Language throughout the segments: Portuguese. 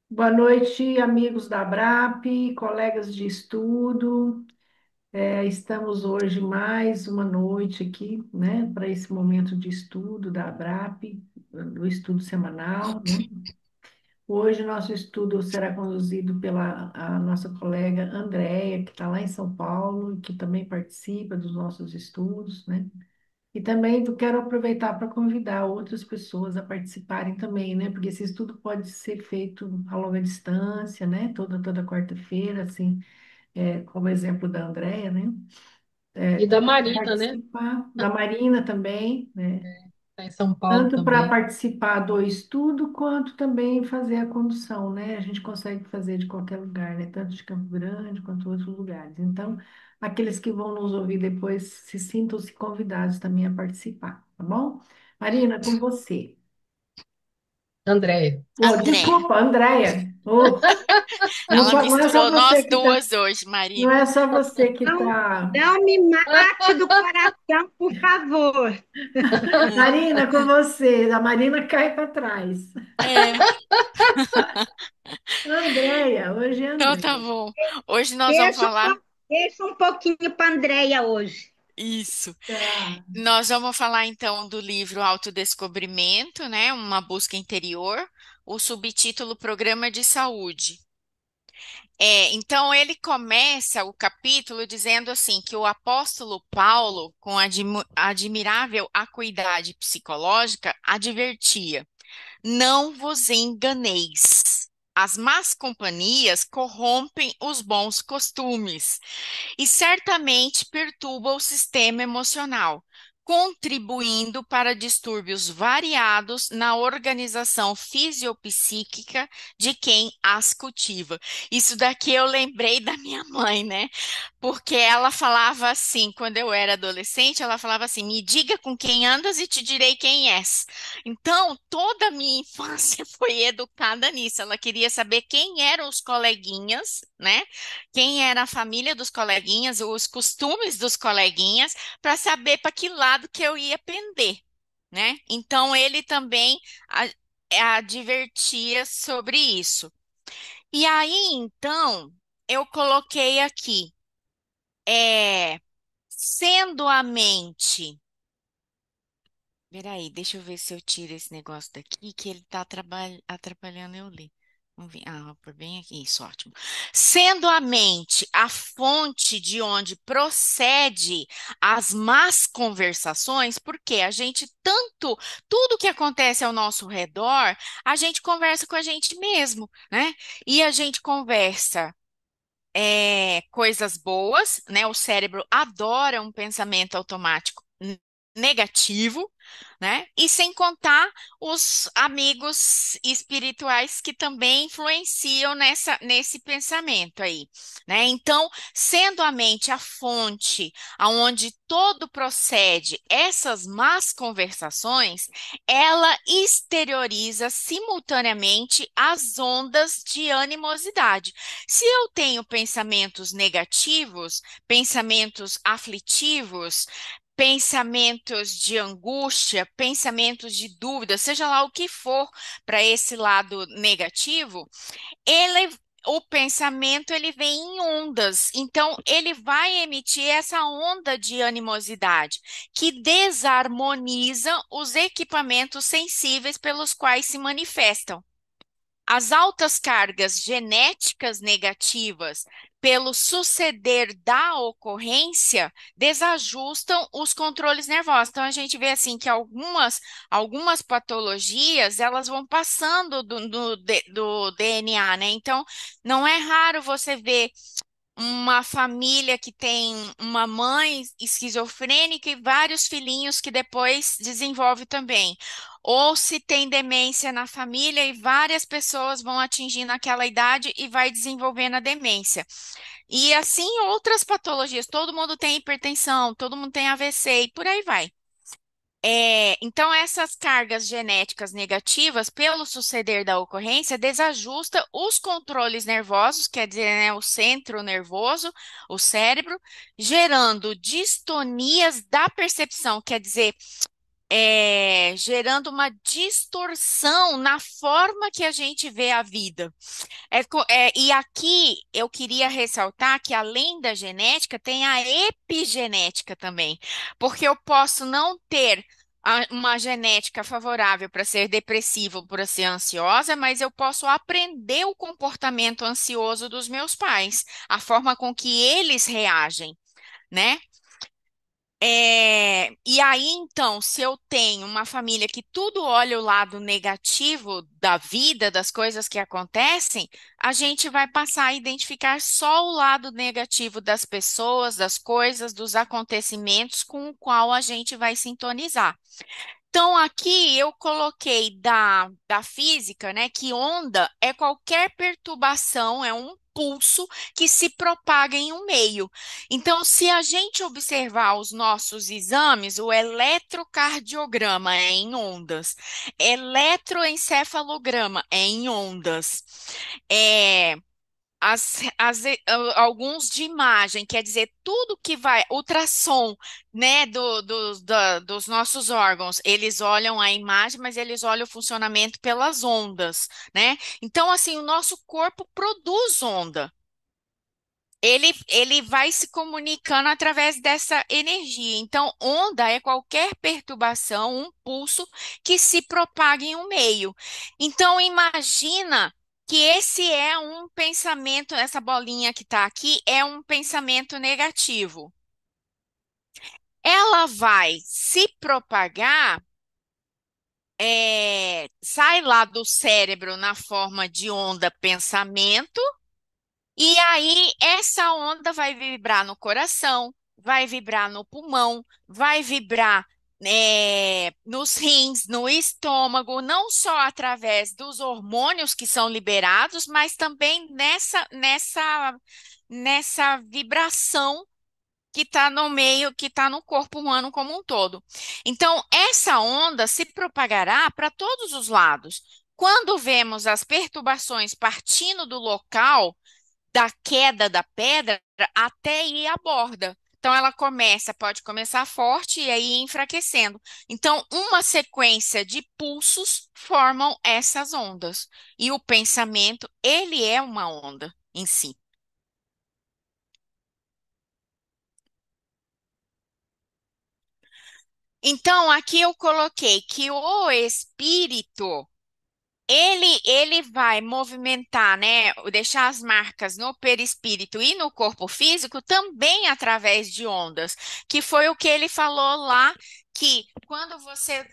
Boa noite, amigos da Abrap, colegas de estudo. Estamos hoje mais uma noite aqui, né, para esse momento de estudo da Abrap, do estudo semanal, né? Hoje nosso estudo será conduzido pela a nossa colega Andréia, que está lá em São Paulo, e que também participa dos nossos estudos, né? E também quero aproveitar para convidar outras pessoas a participarem também, né? Porque esse estudo pode ser feito a longa distância, né? Toda quarta-feira, assim, como exemplo da Andrea, né? E da Para Marina, né? participar, da Marina também, né? Tá em São Paulo Tanto para também. participar do estudo, quanto também fazer a condução, né? A gente consegue fazer de qualquer lugar, né? Tanto de Campo Grande quanto outros lugares. Então, aqueles que vão nos ouvir depois, se sintam-se convidados também a participar, tá bom? Marina, com você. André. Oh, Andréia. desculpa, Andréia. Oh, Ela não é só misturou você nós que tá, duas hoje, não Marina. é só você que Não, tá. não me mate do coração, por favor. Marina, com você. A Marina cai para trás. É, Andréia, hoje é então tá Andréia. bom. Hoje nós vamos Deixa, falar deixa um pouquinho para a Andréia hoje. isso. Tá. Nós vamos falar então do livro Autodescobrimento, né? Uma busca interior, o subtítulo Programa de Saúde. Então ele começa o capítulo dizendo assim que o apóstolo Paulo, com admirável acuidade psicológica, advertia: não vos enganeis. As más companhias corrompem os bons costumes e certamente perturba o sistema emocional, contribuindo para distúrbios variados na organização fisiopsíquica de quem as cultiva. Isso daqui eu lembrei da minha mãe, né? Porque ela falava assim, quando eu era adolescente, ela falava assim: me diga com quem andas e te direi quem és. Então, toda a minha infância foi educada nisso. Ela queria saber quem eram os coleguinhas, né? Quem era a família dos coleguinhas, os costumes dos coleguinhas, para saber para que lado que eu ia pender, né? Então, ele também advertia sobre isso. E aí, então, eu coloquei aqui, é, sendo a mente. Peraí, deixa eu ver se eu tiro esse negócio daqui, que ele está atrapalhando eu ler. Vamos ver. Ah, por bem aqui. Isso, ótimo. Sendo a mente a fonte de onde procede as más conversações, porque a gente tudo que acontece ao nosso redor, a gente conversa com a gente mesmo, né? E a gente conversa coisas boas, né? O cérebro adora um pensamento automático negativo, né? E sem contar os amigos espirituais que também influenciam nesse pensamento aí, né? Então, sendo a mente a fonte aonde todo procede essas más conversações, ela exterioriza simultaneamente as ondas de animosidade. Se eu tenho pensamentos negativos, pensamentos aflitivos, pensamentos de angústia, pensamentos de dúvida, seja lá o que for para esse lado negativo, ele o pensamento ele vem em ondas, então ele vai emitir essa onda de animosidade que desarmoniza os equipamentos sensíveis pelos quais se manifestam. As altas cargas genéticas negativas, pelo suceder da ocorrência, desajustam os controles nervosos. Então, a gente vê assim que algumas patologias, elas vão passando do DNA, né? Então, não é raro você ver uma família que tem uma mãe esquizofrênica e vários filhinhos que depois desenvolve também. Ou se tem demência na família e várias pessoas vão atingindo aquela idade e vai desenvolvendo a demência. E assim outras patologias. Todo mundo tem hipertensão, todo mundo tem AVC e por aí vai. Então, essas cargas genéticas negativas, pelo suceder da ocorrência, desajusta os controles nervosos, quer dizer, né, o centro nervoso, o cérebro, gerando distonias da percepção, quer dizer, gerando uma distorção na forma que a gente vê a vida. E aqui eu queria ressaltar que, além da genética, tem a epigenética também, porque eu posso não ter uma genética favorável para ser depressiva ou para ser ansiosa, mas eu posso aprender o comportamento ansioso dos meus pais, a forma com que eles reagem, né? E aí, então, se eu tenho uma família que tudo olha o lado negativo da vida, das coisas que acontecem, a gente vai passar a identificar só o lado negativo das pessoas, das coisas, dos acontecimentos com o qual a gente vai sintonizar. Então, aqui eu coloquei da física, né, que onda é qualquer perturbação, é um pulso que se propaga em um meio. Então, se a gente observar os nossos exames, o eletrocardiograma é em ondas, eletroencefalograma é em ondas. É, alguns de imagem, quer dizer, tudo que vai, ultrassom, né, dos nossos órgãos, eles olham a imagem, mas eles olham o funcionamento pelas ondas, né? Então, assim, o nosso corpo produz onda. Ele vai se comunicando através dessa energia. Então, onda é qualquer perturbação, um pulso que se propaga em um meio. Então, imagina que esse é um pensamento, essa bolinha que está aqui é um pensamento negativo. Ela vai se propagar, sai lá do cérebro na forma de onda pensamento. E aí, essa onda vai vibrar no coração, vai vibrar no pulmão, vai vibrar, nos rins, no estômago, não só através dos hormônios que são liberados, mas também nessa vibração que está no meio, que está no corpo humano como um todo. Então, essa onda se propagará para todos os lados. Quando vemos as perturbações partindo do local da queda da pedra até ir à borda. Então ela pode começar forte e aí ir enfraquecendo. Então, uma sequência de pulsos formam essas ondas. E o pensamento, ele é uma onda em si. Então, aqui eu coloquei que o espírito ele vai movimentar, né, deixar as marcas no perispírito e no corpo físico também através de ondas, que foi o que ele falou lá, que quando você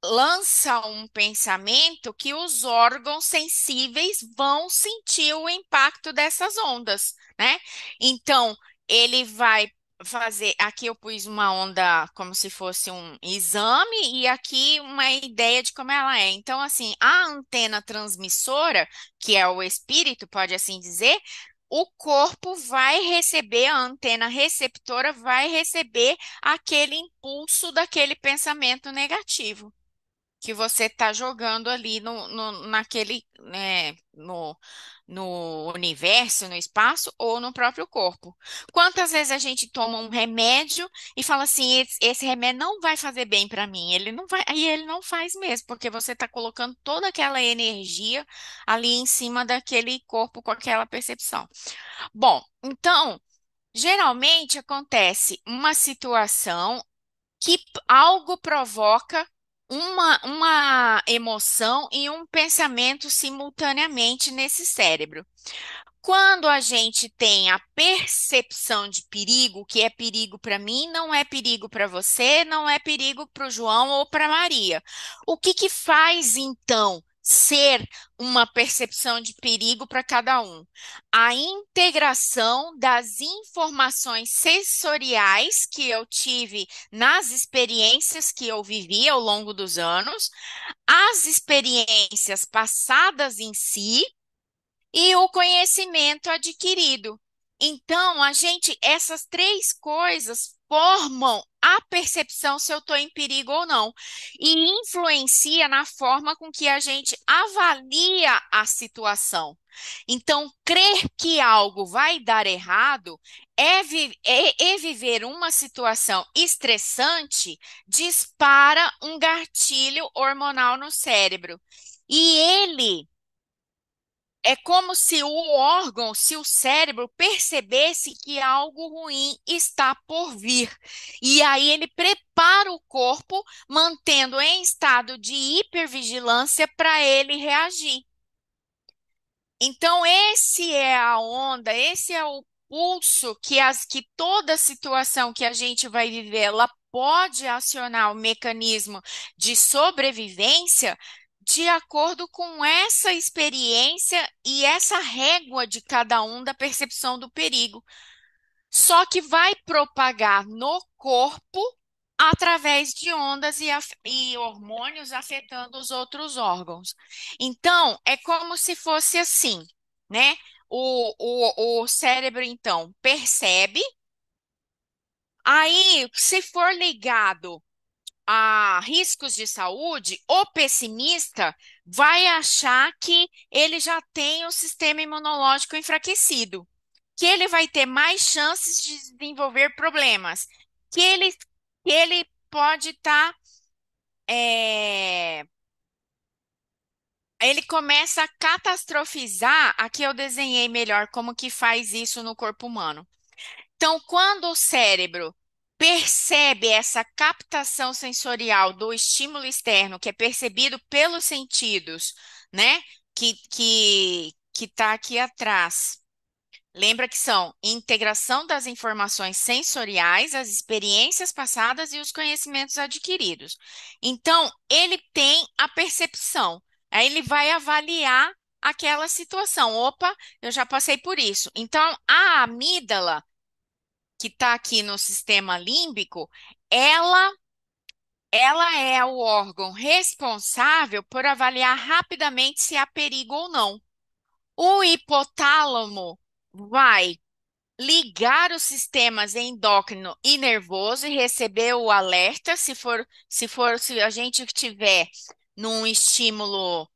lança um pensamento, que os órgãos sensíveis vão sentir o impacto dessas ondas, né? Então, ele vai fazer. Aqui eu pus uma onda como se fosse um exame, e aqui uma ideia de como ela é. Então, assim, a antena transmissora, que é o espírito, pode assim dizer. O corpo vai receber, a antena receptora vai receber aquele impulso daquele pensamento negativo que você está jogando ali naquele, né, no universo, no espaço ou no próprio corpo. Quantas vezes a gente toma um remédio e fala assim, esse remédio não vai fazer bem para mim, ele não vai, e ele não faz mesmo, porque você está colocando toda aquela energia ali em cima daquele corpo com aquela percepção. Bom, então, geralmente acontece uma situação que algo provoca uma emoção e um pensamento simultaneamente nesse cérebro. Quando a gente tem a percepção de perigo, que é perigo para mim, não é perigo para você, não é perigo para o João ou para Maria. O que que faz então ser uma percepção de perigo para cada um? A integração das informações sensoriais que eu tive nas experiências que eu vivi ao longo dos anos, as experiências passadas em si e o conhecimento adquirido. Então, essas três coisas formam a percepção se eu estou em perigo ou não, e influencia na forma com que a gente avalia a situação. Então, crer que algo vai dar errado é viver uma situação estressante, dispara um gatilho hormonal no cérebro. E ele é como se o órgão, se o cérebro percebesse que algo ruim está por vir. E aí ele prepara o corpo, mantendo em estado de hipervigilância para ele reagir. Então, esse é a onda, esse é o pulso que toda situação que a gente vai viver, ela pode acionar o mecanismo de sobrevivência de acordo com essa experiência e essa régua de cada um da percepção do perigo. Só que vai propagar no corpo através de ondas e hormônios afetando os outros órgãos. Então, é como se fosse assim, né? O cérebro, então, percebe, aí, se for ligado a riscos de saúde, o pessimista vai achar que ele já tem o sistema imunológico enfraquecido, que ele vai ter mais chances de desenvolver problemas, que ele pode estar. Ele começa a catastrofizar. Aqui eu desenhei melhor como que faz isso no corpo humano. Então, quando o cérebro percebe essa captação sensorial do estímulo externo, que é percebido pelos sentidos, né? Que está aqui atrás. Lembra que são integração das informações sensoriais, as experiências passadas e os conhecimentos adquiridos. Então, ele tem a percepção. Aí ele vai avaliar aquela situação. Opa, eu já passei por isso. Então, a amígdala, que está aqui no sistema límbico, ela, ela é o órgão responsável por avaliar rapidamente se há perigo ou não. O hipotálamo vai ligar os sistemas endócrino e nervoso e receber o alerta se a gente estiver num estímulo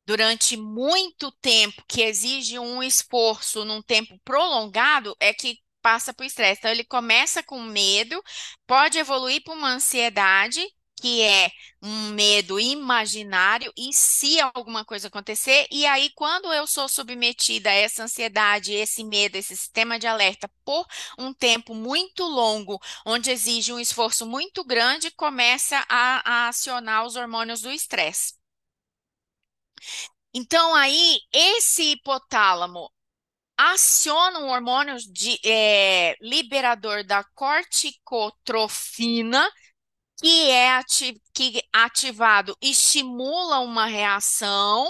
durante muito tempo, que exige um esforço num tempo prolongado, é que passa para o estresse. Então, ele começa com medo, pode evoluir para uma ansiedade, que é um medo imaginário, e se alguma coisa acontecer, e aí, quando eu sou submetida a essa ansiedade, esse medo, esse sistema de alerta por um tempo muito longo, onde exige um esforço muito grande, começa a acionar os hormônios do estresse. Então, aí, esse hipotálamo aciona um hormônio liberador da corticotrofina, que ativado estimula uma reação,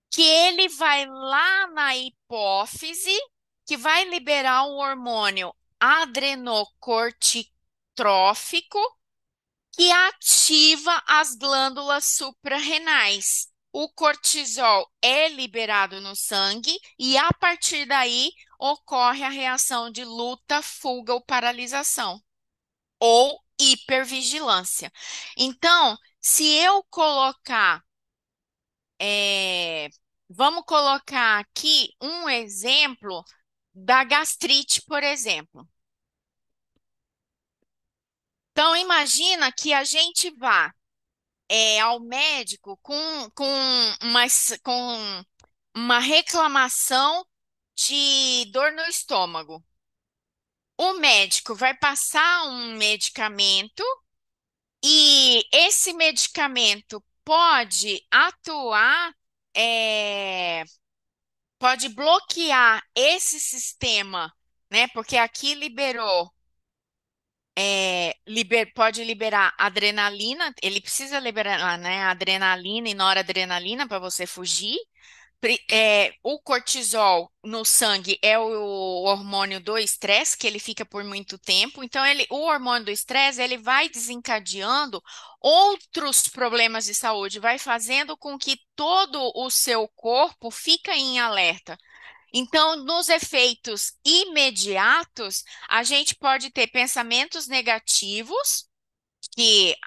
que ele vai lá na hipófise, que vai liberar o hormônio adrenocorticotrófico, que ativa as glândulas suprarrenais. O cortisol é liberado no sangue e a partir daí ocorre a reação de luta, fuga ou paralisação ou hipervigilância. Então, se eu colocar, é, vamos colocar aqui um exemplo da gastrite, por exemplo. Então, imagina que a gente vá ao médico com uma reclamação de dor no estômago. O médico vai passar um medicamento e esse medicamento pode atuar, é, pode bloquear esse sistema, né? Porque aqui pode liberar adrenalina, ele precisa liberar, né, adrenalina e noradrenalina para você fugir. O cortisol no sangue é o hormônio do estresse, que ele fica por muito tempo. Então, o hormônio do estresse, ele vai desencadeando outros problemas de saúde, vai fazendo com que todo o seu corpo fica em alerta. Então, nos efeitos imediatos, a gente pode ter pensamentos negativos que,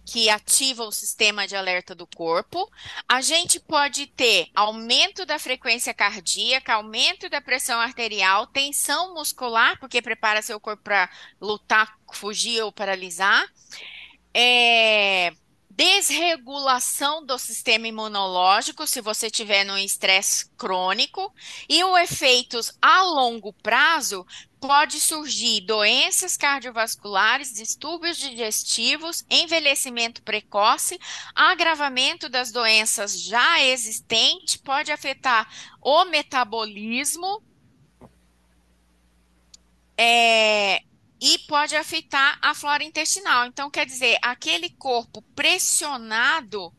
que ativam o sistema de alerta do corpo. A gente pode ter aumento da frequência cardíaca, aumento da pressão arterial, tensão muscular, porque prepara seu corpo para lutar, fugir ou paralisar. É, desregulação do sistema imunológico, se você tiver num estresse crônico, e os efeitos a longo prazo pode surgir doenças cardiovasculares, distúrbios digestivos, envelhecimento precoce, agravamento das doenças já existentes, pode afetar o metabolismo, é, e pode afetar a flora intestinal. Então, quer dizer, aquele corpo pressionado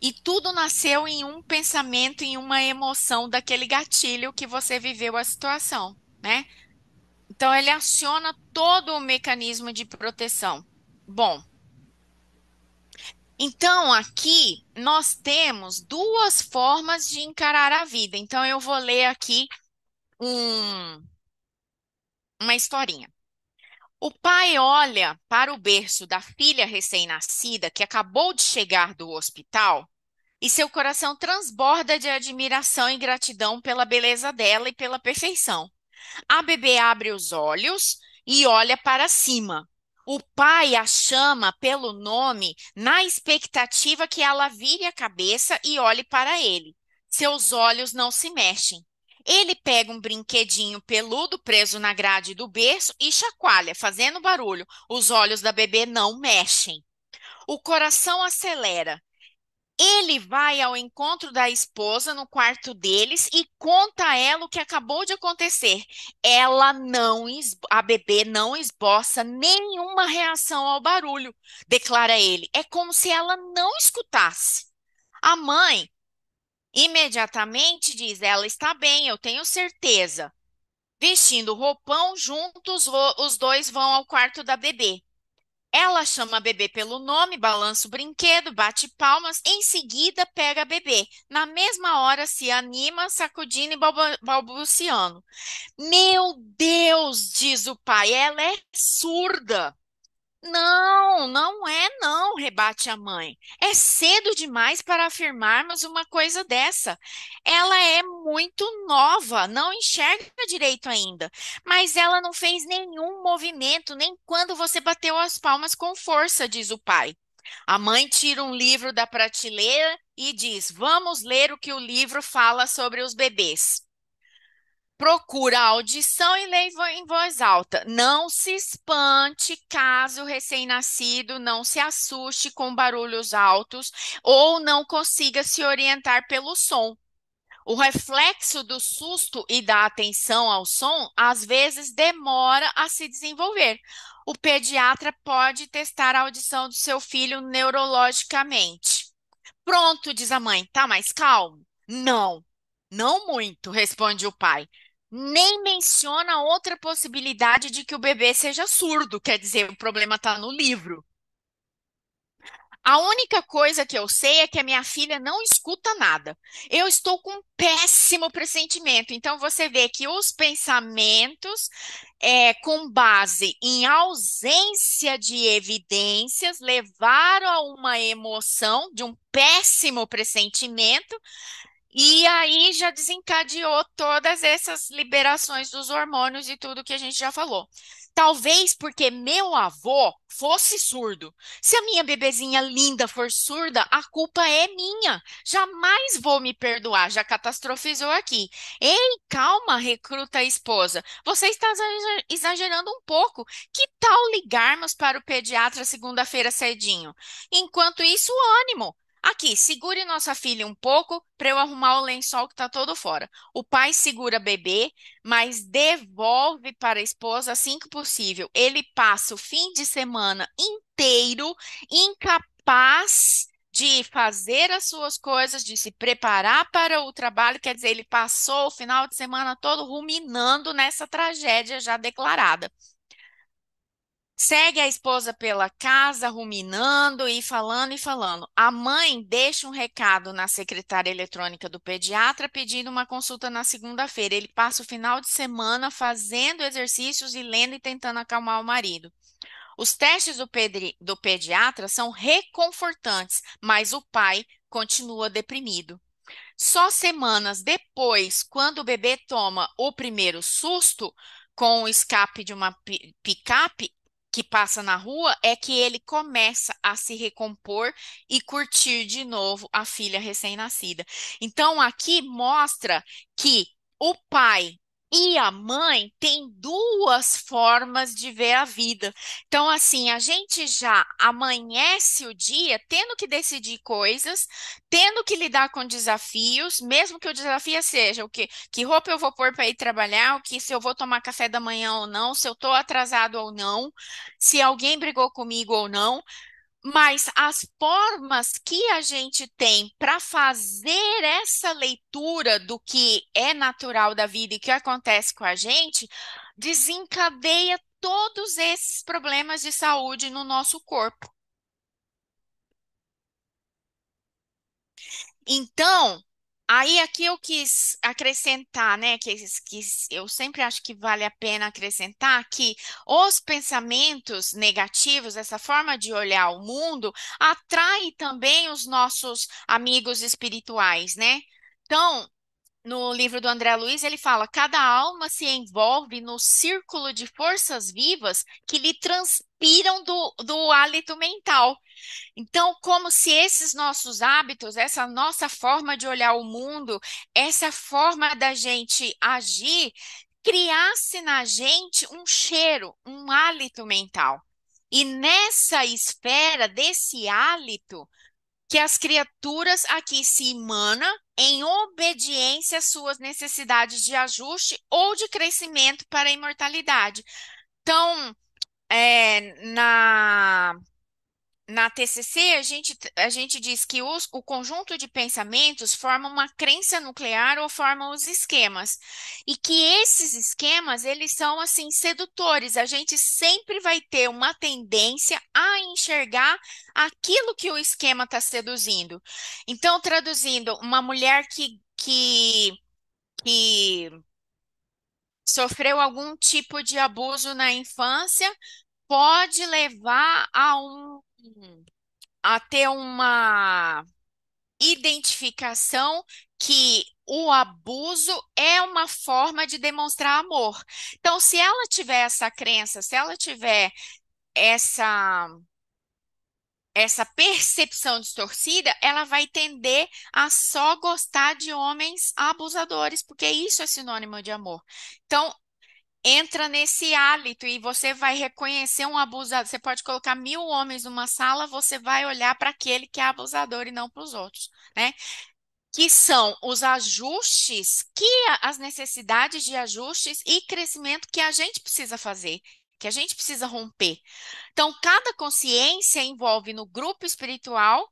e tudo nasceu em um pensamento, em uma emoção daquele gatilho que você viveu a situação, né? Então, ele aciona todo o mecanismo de proteção. Bom, então aqui nós temos duas formas de encarar a vida. Então, eu vou ler aqui uma historinha. O pai olha para o berço da filha recém-nascida que acabou de chegar do hospital e seu coração transborda de admiração e gratidão pela beleza dela e pela perfeição. A bebê abre os olhos e olha para cima. O pai a chama pelo nome na expectativa que ela vire a cabeça e olhe para ele. Seus olhos não se mexem. Ele pega um brinquedinho peludo preso na grade do berço e chacoalha, fazendo barulho. Os olhos da bebê não mexem. O coração acelera. Ele vai ao encontro da esposa no quarto deles e conta a ela o que acabou de acontecer. A bebê não esboça nenhuma reação ao barulho, declara ele. É como se ela não escutasse. A mãe imediatamente diz: ela está bem, eu tenho certeza. Vestindo o roupão, juntos os dois vão ao quarto da bebê. Ela chama a bebê pelo nome, balança o brinquedo, bate palmas, em seguida pega a bebê. Na mesma hora se anima, sacudindo e balbuciando. Meu Deus, diz o pai, ela é surda. Não, não é não, rebate a mãe. É cedo demais para afirmarmos uma coisa dessa. Ela é muito nova, não enxerga direito ainda. Mas ela não fez nenhum movimento, nem quando você bateu as palmas com força, diz o pai. A mãe tira um livro da prateleira e diz: vamos ler o que o livro fala sobre os bebês. Procura a audição e lê em voz alta. Não se espante caso o recém-nascido não se assuste com barulhos altos ou não consiga se orientar pelo som. O reflexo do susto e da atenção ao som às vezes demora a se desenvolver. O pediatra pode testar a audição do seu filho neurologicamente. Pronto, diz a mãe, tá mais calmo? Não, não muito, responde o pai. Nem menciona outra possibilidade de que o bebê seja surdo, quer dizer, o problema está no livro. A única coisa que eu sei é que a minha filha não escuta nada. Eu estou com um péssimo pressentimento. Então, você vê que os pensamentos, com base em ausência de evidências, levaram a uma emoção de um péssimo pressentimento e aí já desencadeou todas essas liberações dos hormônios e tudo que a gente já falou. Talvez porque meu avô fosse surdo. Se a minha bebezinha linda for surda, a culpa é minha. Jamais vou me perdoar, já catastrofizou aqui. Ei, calma, recruta a esposa. Você está exagerando um pouco. Que tal ligarmos para o pediatra segunda-feira cedinho? Enquanto isso, ânimo. Aqui, segure nossa filha um pouco para eu arrumar o lençol que está todo fora. O pai segura bebê, mas devolve para a esposa assim que possível. Ele passa o fim de semana inteiro incapaz de fazer as suas coisas, de se preparar para o trabalho. Quer dizer, ele passou o final de semana todo ruminando nessa tragédia já declarada. Segue a esposa pela casa, ruminando e falando e falando. A mãe deixa um recado na secretária eletrônica do pediatra pedindo uma consulta na segunda-feira. Ele passa o final de semana fazendo exercícios e lendo e tentando acalmar o marido. Os testes do pediatra são reconfortantes, mas o pai continua deprimido. Só semanas depois, quando o bebê toma o primeiro susto com o escape de uma picape que passa na rua, é que ele começa a se recompor e curtir de novo a filha recém-nascida. Então, aqui mostra que o pai e a mãe têm duas formas de ver a vida. Então, assim, a gente já amanhece o dia tendo que decidir coisas, tendo que lidar com desafios, mesmo que o desafio seja o que roupa eu vou pôr para ir trabalhar, o que se eu vou tomar café da manhã ou não, se eu estou atrasado ou não, se alguém brigou comigo ou não. Mas as formas que a gente tem para fazer essa leitura do que é natural da vida e que acontece com a gente desencadeia todos esses problemas de saúde no nosso corpo. Então, aí aqui eu quis acrescentar, né, que eu sempre acho que vale a pena acrescentar que os pensamentos negativos, essa forma de olhar o mundo, atrai também os nossos amigos espirituais, né? Então, no livro do André Luiz, ele fala: cada alma se envolve no círculo de forças vivas que lhe transpiram do hálito mental. Então, como se esses nossos hábitos, essa nossa forma de olhar o mundo, essa forma da gente agir, criasse na gente um cheiro, um hálito mental. E nessa esfera desse hálito, que as criaturas aqui se emanam em obediência às suas necessidades de ajuste ou de crescimento para a imortalidade. Então, na TCC, a gente diz que o conjunto de pensamentos forma uma crença nuclear ou formam os esquemas. E que esses esquemas, eles são, assim, sedutores. A gente sempre vai ter uma tendência a enxergar aquilo que o esquema está seduzindo. Então, traduzindo, uma mulher que sofreu algum tipo de abuso na infância pode levar a ter uma identificação que o abuso é uma forma de demonstrar amor. Então, se ela tiver essa crença, se ela tiver essa essa percepção distorcida, ela vai tender a só gostar de homens abusadores, porque isso é sinônimo de amor. Então, entra nesse hálito e você vai reconhecer um abusador. Você pode colocar 1.000 homens numa sala, você vai olhar para aquele que é abusador e não para os outros, né? Que são os ajustes as necessidades de ajustes e crescimento que a gente precisa fazer, que a gente precisa romper. Então, cada consciência envolve no grupo espiritual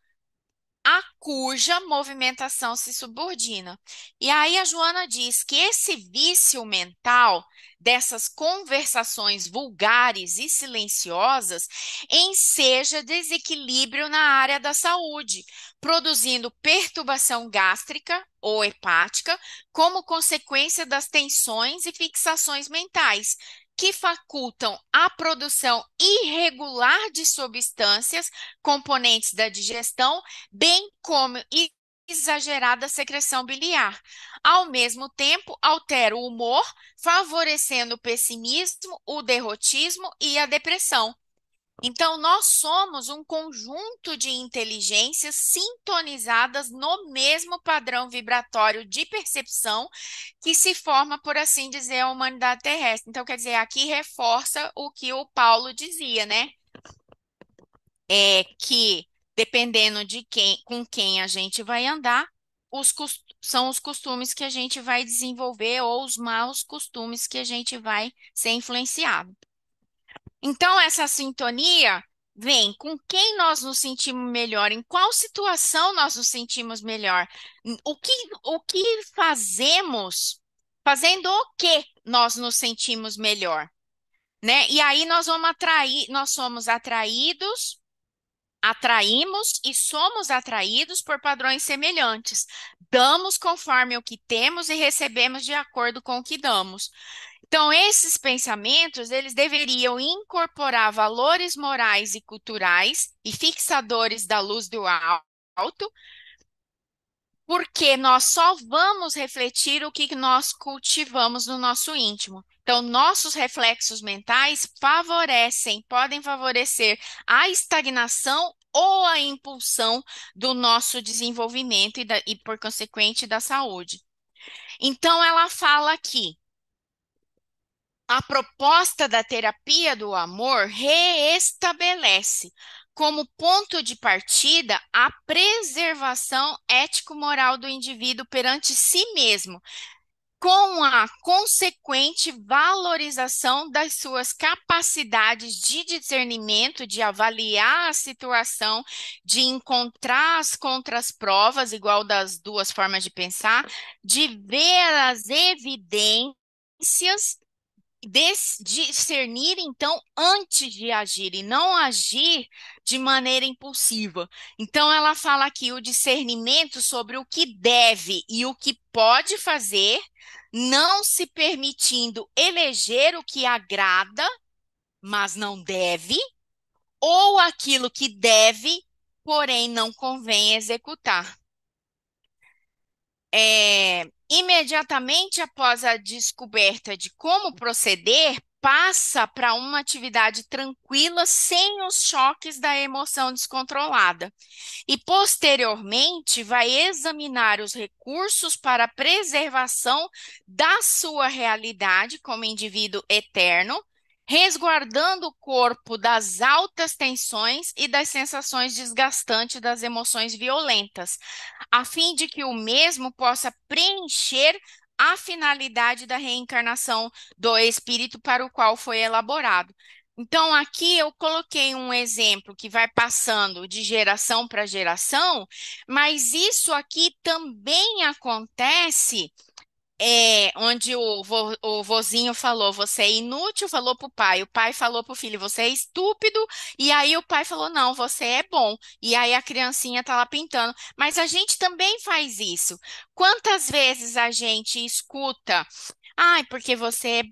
a cuja movimentação se subordina. E aí a Joana diz que esse vício mental dessas conversações vulgares e silenciosas enseja desequilíbrio na área da saúde, produzindo perturbação gástrica ou hepática como consequência das tensões e fixações mentais, que facultam a produção irregular de substâncias, componentes da digestão, bem como exagerada secreção biliar. Ao mesmo tempo, altera o humor, favorecendo o pessimismo, o derrotismo e a depressão. Então, nós somos um conjunto de inteligências sintonizadas no mesmo padrão vibratório de percepção que se forma, por assim dizer, a humanidade terrestre. Então, quer dizer, aqui reforça o que o Paulo dizia, né? É que dependendo de com quem a gente vai andar, são os costumes que a gente vai desenvolver ou os maus costumes que a gente vai ser influenciado. Então, essa sintonia vem com quem nós nos sentimos melhor, em qual situação nós nos sentimos melhor, o que fazemos, fazendo o que nós nos sentimos melhor. né? E aí nós vamos atrair, nós somos atraídos, atraímos e somos atraídos por padrões semelhantes. Damos conforme o que temos e recebemos de acordo com o que damos. Então, esses pensamentos, eles deveriam incorporar valores morais e culturais e fixadores da luz do alto, porque nós só vamos refletir o que nós cultivamos no nosso íntimo. Então, nossos reflexos mentais podem favorecer a estagnação ou a impulsão do nosso desenvolvimento e por consequente, da saúde. Então, ela fala aqui. A proposta da terapia do amor reestabelece como ponto de partida a preservação ético-moral do indivíduo perante si mesmo, com a consequente valorização das suas capacidades de discernimento, de avaliar a situação, de encontrar as contraprovas, igual das duas formas de pensar, de ver as evidências discernir, então, antes de agir e não agir de maneira impulsiva. Então, ela fala aqui o discernimento sobre o que deve e o que pode fazer, não se permitindo eleger o que agrada, mas não deve, ou aquilo que deve, porém não convém executar. Imediatamente após a descoberta de como proceder, passa para uma atividade tranquila, sem os choques da emoção descontrolada. E, posteriormente, vai examinar os recursos para a preservação da sua realidade como indivíduo eterno, resguardando o corpo das altas tensões e das sensações desgastantes das emoções violentas, a fim de que o mesmo possa preencher a finalidade da reencarnação do espírito para o qual foi elaborado. Então, aqui eu coloquei um exemplo que vai passando de geração para geração, mas isso aqui também acontece onde o vozinho falou, você é inútil, falou para o pai falou para o filho, você é estúpido, e aí o pai falou, não, você é bom, e aí a criancinha tá lá pintando, mas a gente também faz isso. Quantas vezes a gente escuta, ai, porque você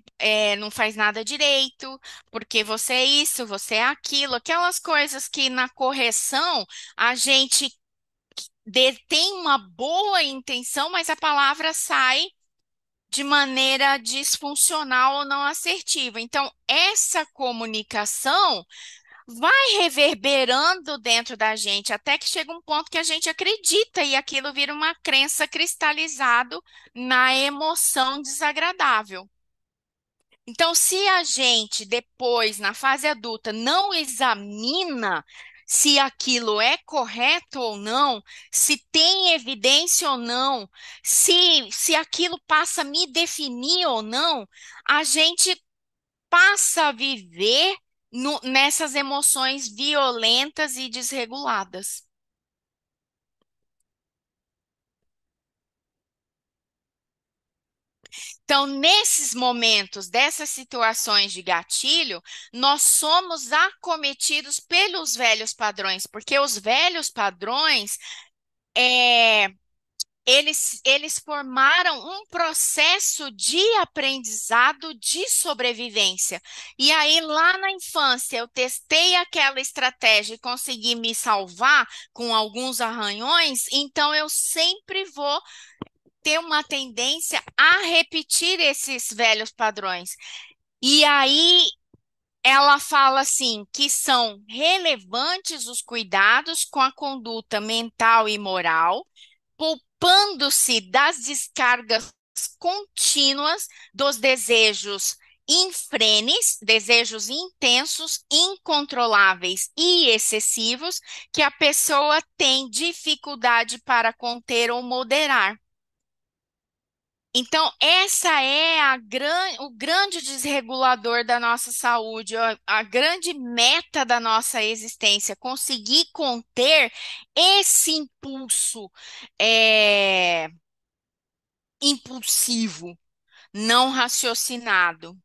não faz nada direito, porque você é isso, você é aquilo, aquelas coisas que na correção a gente tem uma boa intenção, mas a palavra sai de maneira disfuncional ou não assertiva. Então, essa comunicação vai reverberando dentro da gente até que chega um ponto que a gente acredita e aquilo vira uma crença cristalizado na emoção desagradável. Então, se a gente depois, na fase adulta, não examina se aquilo é correto ou não, se tem evidência ou não, se aquilo passa a me definir ou não, a gente passa a viver nessas emoções violentas e desreguladas. Então, nesses momentos, dessas situações de gatilho, nós somos acometidos pelos velhos padrões, porque os velhos padrões, é, eles formaram um processo de aprendizado de sobrevivência. E aí, lá na infância, eu testei aquela estratégia e consegui me salvar com alguns arranhões, então eu sempre vou ter uma tendência a repetir esses velhos padrões. E aí ela fala assim que são relevantes os cuidados com a conduta mental e moral, poupando-se das descargas contínuas dos desejos infrenes, desejos intensos, incontroláveis e excessivos que a pessoa tem dificuldade para conter ou moderar. Então, essa é o grande desregulador da nossa saúde, a grande meta da nossa existência, conseguir conter esse impulso é, impulsivo, não raciocinado.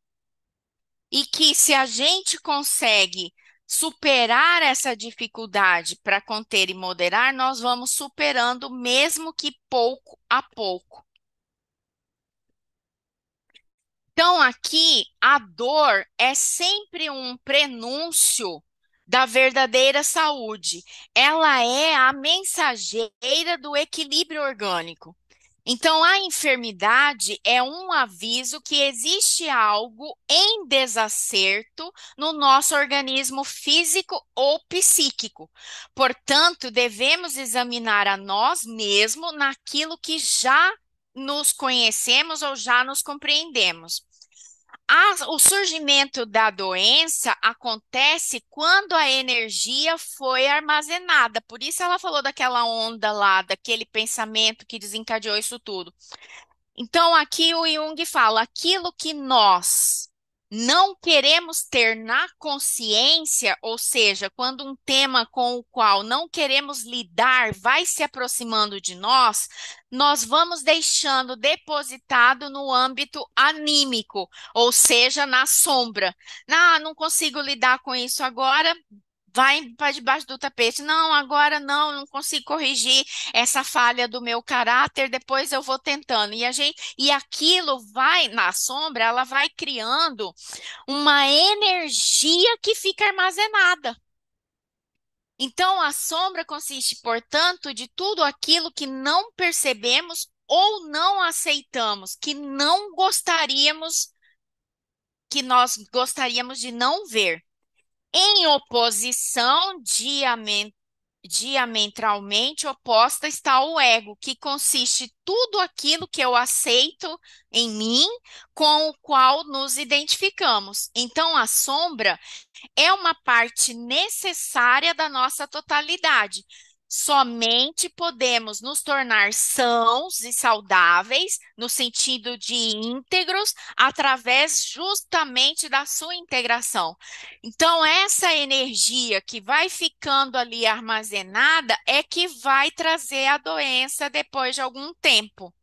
e que se a gente consegue superar essa dificuldade para conter e moderar, nós vamos superando, mesmo que pouco a pouco. Então, aqui, a dor é sempre um prenúncio da verdadeira saúde. Ela é a mensageira do equilíbrio orgânico. Então, a enfermidade é um aviso que existe algo em desacerto no nosso organismo físico ou psíquico. Portanto, devemos examinar a nós mesmos naquilo que já nos conhecemos ou já nos compreendemos. O surgimento da doença acontece quando a energia foi armazenada. Por isso ela falou daquela onda lá, daquele pensamento que desencadeou isso tudo. Então, aqui o Jung fala: aquilo que nós não queremos ter na consciência, ou seja, quando um tema com o qual não queremos lidar vai se aproximando de nós, nós vamos deixando depositado no âmbito anímico, ou seja, na sombra. Não consigo lidar com isso agora. Vai para debaixo do tapete. Não, agora não consigo corrigir essa falha do meu caráter, depois eu vou tentando. E aquilo vai na sombra, ela vai criando uma energia que fica armazenada. Então, a sombra consiste, portanto, de tudo aquilo que não percebemos ou não aceitamos, que nós gostaríamos de não ver. Em oposição diametralmente oposta está o ego, que consiste tudo aquilo que eu aceito em mim, com o qual nos identificamos. Então, a sombra é uma parte necessária da nossa totalidade. Somente podemos nos tornar sãos e saudáveis, no sentido de íntegros, através justamente da sua integração. Então, essa energia que vai ficando ali armazenada é que vai trazer a doença depois de algum tempo.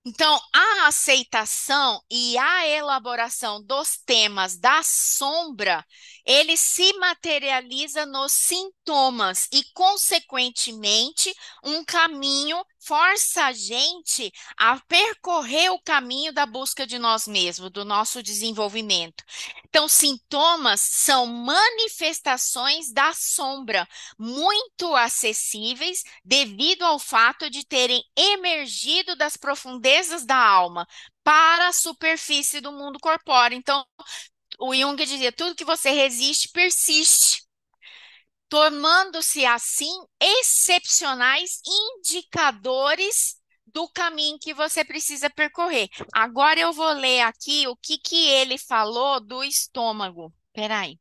Então, a aceitação e a elaboração dos temas da sombra, ele se materializa nos sintomas e, consequentemente, um caminho força a gente a percorrer o caminho da busca de nós mesmos, do nosso desenvolvimento. Então, sintomas são manifestações da sombra, muito acessíveis devido ao fato de terem emergido das profundezas da alma para a superfície do mundo corpóreo. Então, o Jung dizia: tudo que você resiste, persiste, tornando-se assim excepcionais indicadores do caminho que você precisa percorrer. Agora eu vou ler aqui o que ele falou do estômago. Peraí.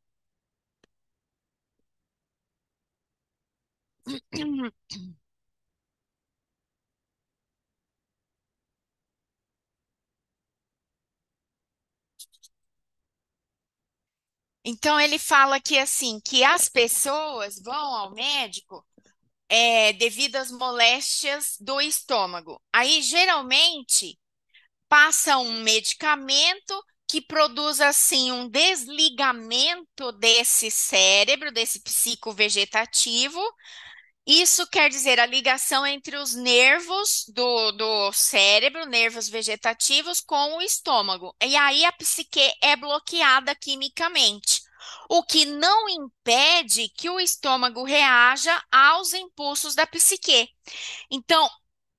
Então ele fala que assim, que as pessoas vão ao médico devido às moléstias do estômago. Aí geralmente passa um medicamento que produz assim um desligamento desse cérebro, desse psicovegetativo. Isso quer dizer a ligação entre os nervos do cérebro, nervos vegetativos, com o estômago. E aí a psique é bloqueada quimicamente, o que não impede que o estômago reaja aos impulsos da psique. Então,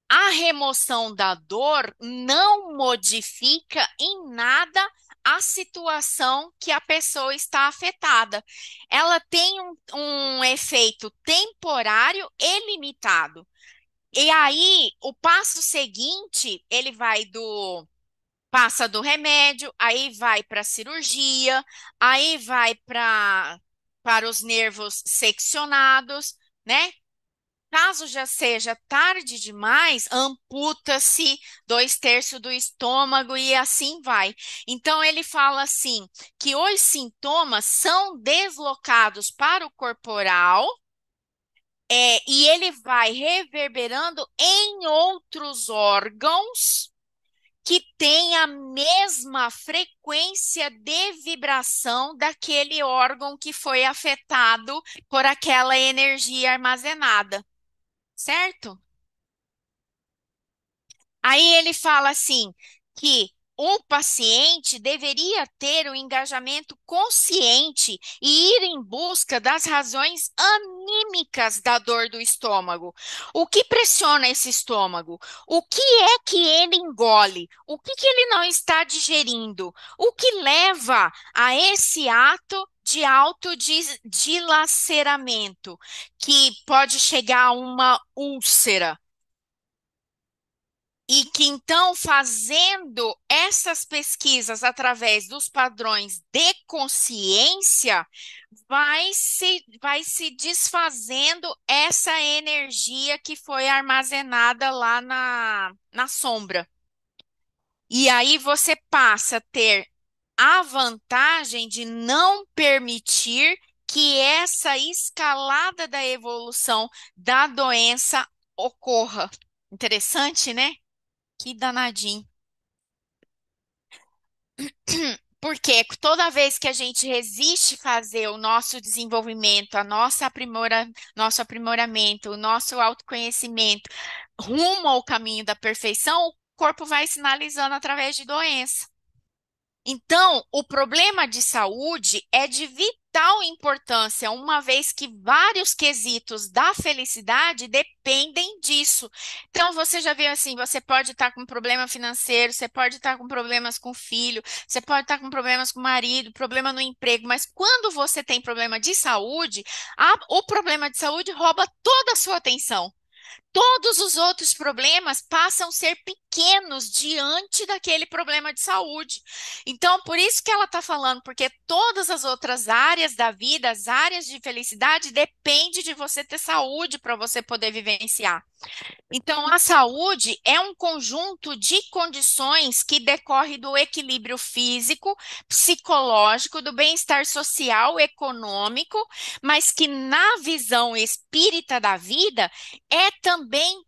a remoção da dor não modifica em nada a situação que a pessoa está afetada. Ela tem um efeito temporário e limitado. E aí, o passo seguinte, ele passa do remédio, aí vai para a cirurgia, aí vai para os nervos seccionados, né? Caso já seja tarde demais, amputa-se 2/3 do estômago e assim vai. Então, ele fala assim, que os sintomas são deslocados para o corporal, e ele vai reverberando em outros órgãos que tem a mesma frequência de vibração daquele órgão que foi afetado por aquela energia armazenada, certo? Aí ele fala assim que o paciente deveria ter um engajamento consciente e ir em busca das razões anímicas da dor do estômago. O que pressiona esse estômago? O que é que ele engole? O que que ele não está digerindo? O que leva a esse ato de autodilaceramento, que pode chegar a uma úlcera? E que então, fazendo essas pesquisas através dos padrões de consciência, vai se desfazendo essa energia que foi armazenada lá na sombra. E aí você passa a ter a vantagem de não permitir que essa escalada da evolução da doença ocorra. Interessante, né? Que danadinho. Porque toda vez que a gente resiste fazer o nosso desenvolvimento, nosso aprimoramento, o nosso autoconhecimento rumo ao caminho da perfeição, o corpo vai sinalizando através de doença. Então, o problema de saúde é de vital importância, uma vez que vários quesitos da felicidade dependem disso. Então, você já viu assim, você pode estar com problema financeiro, você pode estar com problemas com o filho, você pode estar com problemas com o marido, problema no emprego, mas quando você tem problema de saúde, o problema de saúde rouba toda a sua atenção. Todos os outros problemas passam a ser pequenos diante daquele problema de saúde. Então, por isso que ela está falando, porque todas as outras áreas da vida, as áreas de felicidade, depende de você ter saúde para você poder vivenciar. Então, a saúde é um conjunto de condições que decorre do equilíbrio físico, psicológico, do bem-estar social, econômico, mas que na visão espírita da vida é também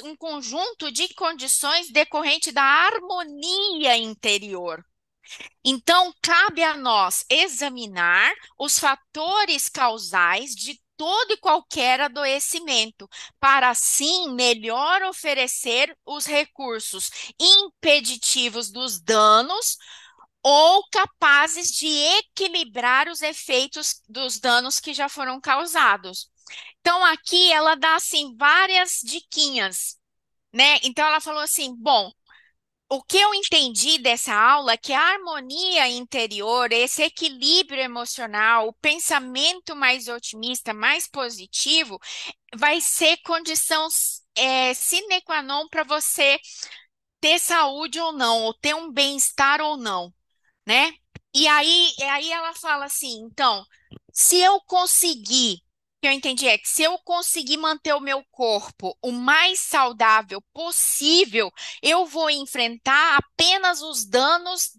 um conjunto de condições decorrente da harmonia interior. Então, cabe a nós examinar os fatores causais de todo e qualquer adoecimento, para assim melhor oferecer os recursos impeditivos dos danos ou capazes de equilibrar os efeitos dos danos que já foram causados. Então, aqui ela dá assim várias diquinhas, né? Então ela falou assim, bom, o que eu entendi dessa aula é que a harmonia interior, esse equilíbrio emocional, o pensamento mais otimista, mais positivo, vai ser condição sine qua non para você ter saúde ou não, ou ter um bem-estar ou não, né? E aí ela fala assim, então, se eu conseguir, o que eu entendi é que se eu conseguir manter o meu corpo o mais saudável possível, eu vou enfrentar apenas os danos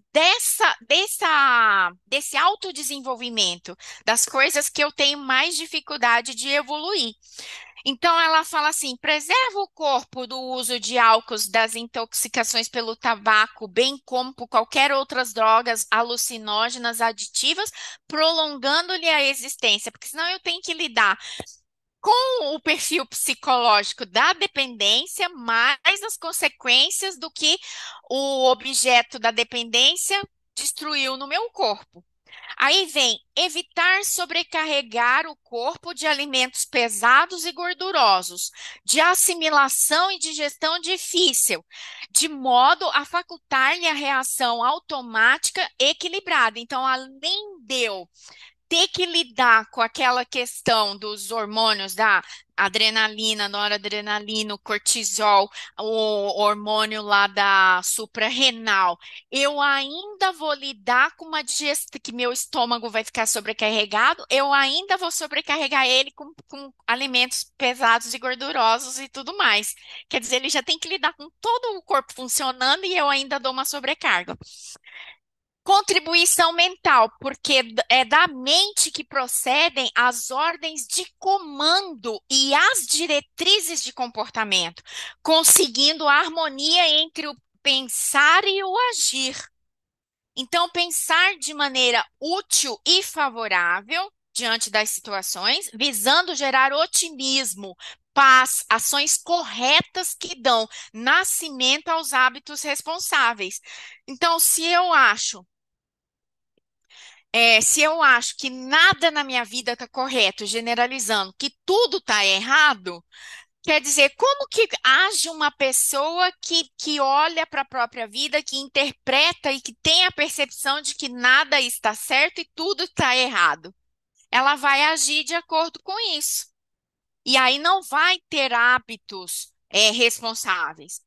desse autodesenvolvimento, das coisas que eu tenho mais dificuldade de evoluir. Então ela fala assim: preserva o corpo do uso de álcools, das intoxicações pelo tabaco, bem como por qualquer outras drogas alucinógenas aditivas, prolongando-lhe a existência, porque senão eu tenho que lidar com o perfil psicológico da dependência, mais as consequências do que o objeto da dependência destruiu no meu corpo. Aí vem evitar sobrecarregar o corpo de alimentos pesados e gordurosos, de assimilação e digestão difícil, de modo a facultar-lhe a reação automática equilibrada. Então, além de eu ter que lidar com aquela questão dos hormônios da adrenalina, noradrenalina, o cortisol, o hormônio lá da suprarrenal, eu ainda vou lidar com uma digestão, que meu estômago vai ficar sobrecarregado, eu ainda vou sobrecarregar ele com alimentos pesados e gordurosos e tudo mais. Quer dizer, ele já tem que lidar com todo o corpo funcionando e eu ainda dou uma sobrecarga. Contribuição mental, porque é da mente que procedem as ordens de comando e as diretrizes de comportamento, conseguindo a harmonia entre o pensar e o agir. Então, pensar de maneira útil e favorável diante das situações, visando gerar otimismo, paz, ações corretas que dão nascimento aos hábitos responsáveis. Então, se eu acho que nada na minha vida está correto, generalizando que tudo está errado, quer dizer, como que age uma pessoa que olha para a própria vida, que interpreta e que tem a percepção de que nada está certo e tudo está errado? Ela vai agir de acordo com isso. E aí não vai ter hábitos responsáveis.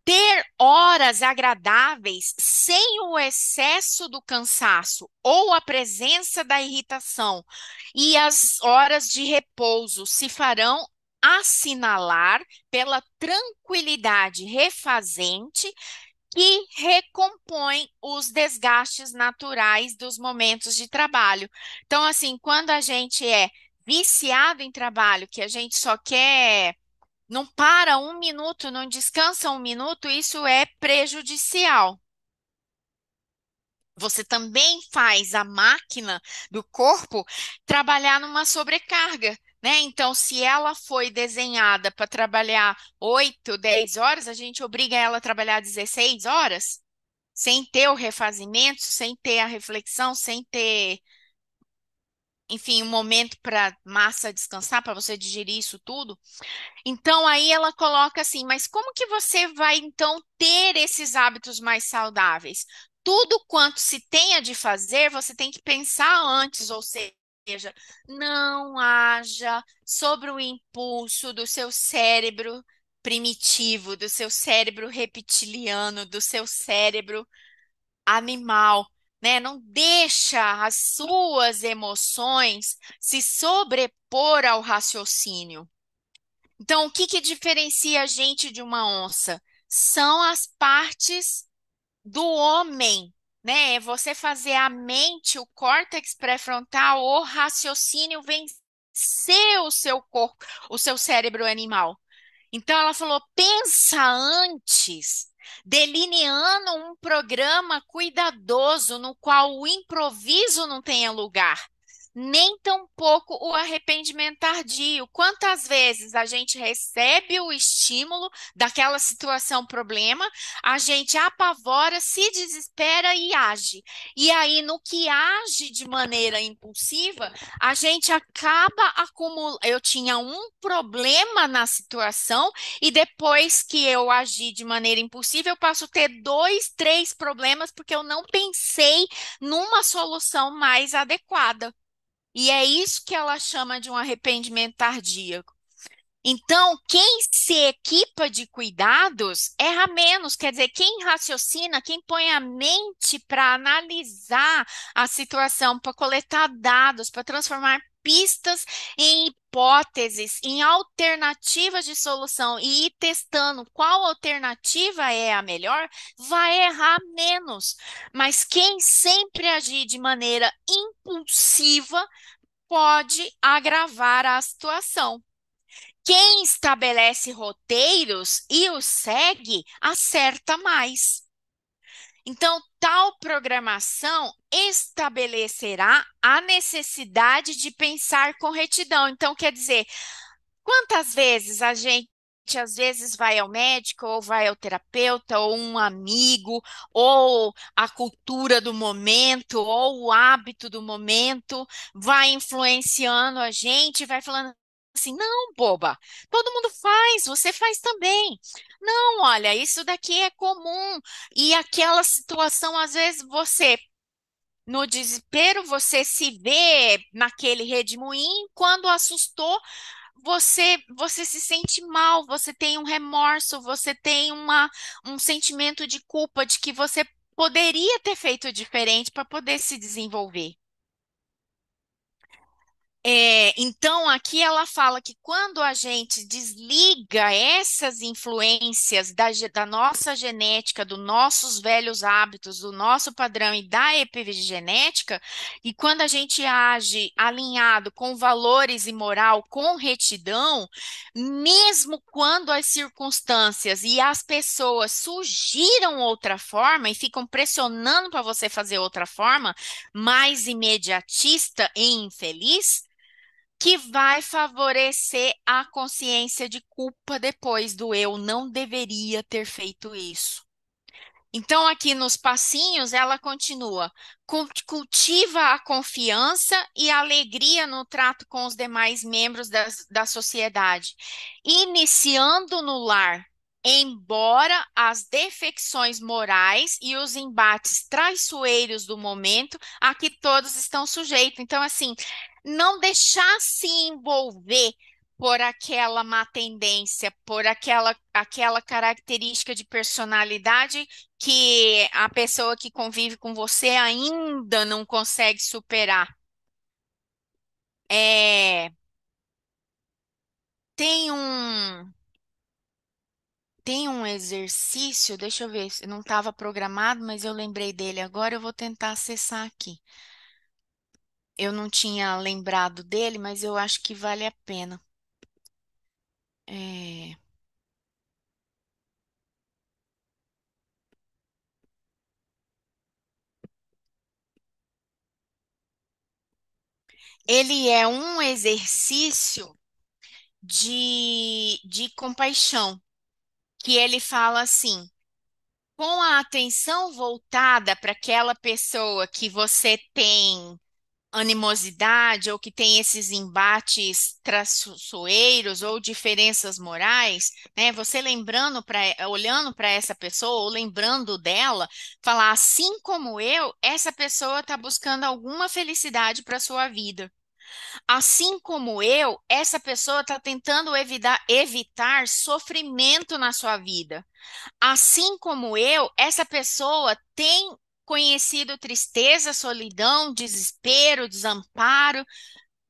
Ter horas agradáveis sem o excesso do cansaço ou a presença da irritação e as horas de repouso se farão assinalar pela tranquilidade refazente que recompõe os desgastes naturais dos momentos de trabalho. Então, assim, quando a gente é viciado em trabalho, que a gente só quer não para um minuto, não descansa um minuto, isso é prejudicial. Você também faz a máquina do corpo trabalhar numa sobrecarga, né? Então, se ela foi desenhada para trabalhar 8, 10 horas, a gente obriga ela a trabalhar 16 horas, sem ter o refazimento, sem ter a reflexão, sem ter, enfim, um momento para massa descansar, para você digerir isso tudo. Então aí ela coloca assim, mas como que você vai então ter esses hábitos mais saudáveis? Tudo quanto se tenha de fazer, você tem que pensar antes, ou seja, não haja sobre o impulso do seu cérebro primitivo, do seu cérebro reptiliano, do seu cérebro animal, né? Não deixa as suas emoções se sobrepor ao raciocínio. Então, o que que diferencia a gente de uma onça? São as partes do homem, né? É você fazer a mente, o córtex pré-frontal, o raciocínio vencer o seu corpo, o seu cérebro animal. Então ela falou: pensa antes, delineando um programa cuidadoso no qual o improviso não tenha lugar, nem tampouco o arrependimento tardio. Quantas vezes a gente recebe o estímulo daquela situação problema, a gente apavora, se desespera e age. E aí, no que age de maneira impulsiva, a gente acaba acumulando. Eu tinha um problema na situação e depois que eu agi de maneira impulsiva, eu passo a ter dois, três problemas porque eu não pensei numa solução mais adequada. E é isso que ela chama de um arrependimento tardíaco. Então, quem se equipa de cuidados erra menos, quer dizer, quem raciocina, quem põe a mente para analisar a situação, para coletar dados, para transformar pistas em hipóteses, em alternativas de solução e ir testando qual alternativa é a melhor, vai errar menos. Mas quem sempre agir de maneira impulsiva pode agravar a situação. Quem estabelece roteiros e os segue, acerta mais. Então, tal programação estabelecerá a necessidade de pensar com retidão. Então, quer dizer, quantas vezes a gente às vezes vai ao médico, ou vai ao terapeuta, ou um amigo, ou a cultura do momento, ou o hábito do momento, vai influenciando a gente, vai falando assim, não, boba, todo mundo faz, você faz também. Não, olha, isso daqui é comum. E aquela situação, às vezes, no desespero, você se vê naquele redemoinho, quando assustou, você se sente mal, você tem um remorso, você tem um sentimento de culpa de que você poderia ter feito diferente para poder se desenvolver. Então, aqui ela fala que quando a gente desliga essas influências da nossa genética, dos nossos velhos hábitos, do nosso padrão e da epigenética, e quando a gente age alinhado com valores e moral, com retidão, mesmo quando as circunstâncias e as pessoas sugiram outra forma e ficam pressionando para você fazer outra forma, mais imediatista e infeliz, que vai favorecer a consciência de culpa depois do eu não deveria ter feito isso. Então, aqui nos passinhos, ela continua: cultiva a confiança e a alegria no trato com os demais membros da sociedade, iniciando no lar. Embora as defecções morais e os embates traiçoeiros do momento a que todos estão sujeitos. Então, assim, não deixar se envolver por aquela má tendência, por aquela característica de personalidade que a pessoa que convive com você ainda não consegue superar. É, tem um, tem um exercício, deixa eu ver, não estava programado, mas eu lembrei dele agora, eu vou tentar acessar aqui. Eu não tinha lembrado dele, mas eu acho que vale a pena. É, ele é um exercício de compaixão, que ele fala assim: com a atenção voltada para aquela pessoa que você tem animosidade ou que tem esses embates traiçoeiros ou diferenças morais, né? Você lembrando olhando para essa pessoa ou lembrando dela, falar assim como eu, essa pessoa está buscando alguma felicidade para sua vida. Assim como eu, essa pessoa está tentando evitar sofrimento na sua vida. Assim como eu, essa pessoa tem conhecido tristeza, solidão, desespero, desamparo,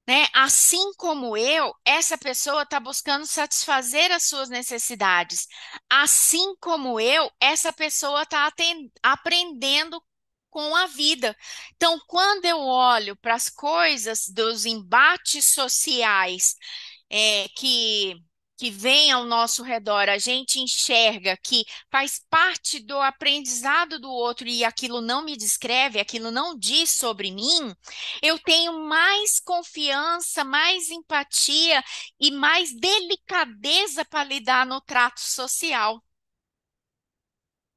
né? Assim como eu, essa pessoa está buscando satisfazer as suas necessidades. Assim como eu, essa pessoa está aprendendo com a vida. Então, quando eu olho para as coisas dos embates sociais que vem ao nosso redor, a gente enxerga que faz parte do aprendizado do outro e aquilo não me descreve, aquilo não diz sobre mim, eu tenho mais confiança, mais empatia e mais delicadeza para lidar no trato social.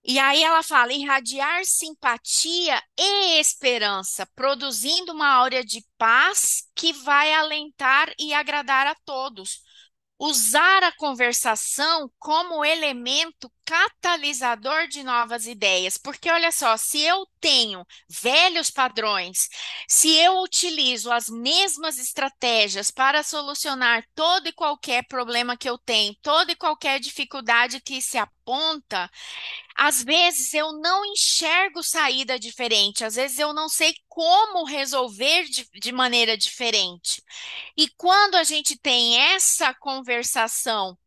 E aí ela fala irradiar simpatia e esperança, produzindo uma áurea de paz que vai alentar e agradar a todos. Usar a conversação como elemento catalisador de novas ideias. Porque olha só, se eu tenho velhos padrões, se eu utilizo as mesmas estratégias para solucionar todo e qualquer problema que eu tenho, toda e qualquer dificuldade que se aponta, às vezes eu não enxergo saída diferente, às vezes eu não sei como resolver de maneira diferente. E quando a gente tem essa conversação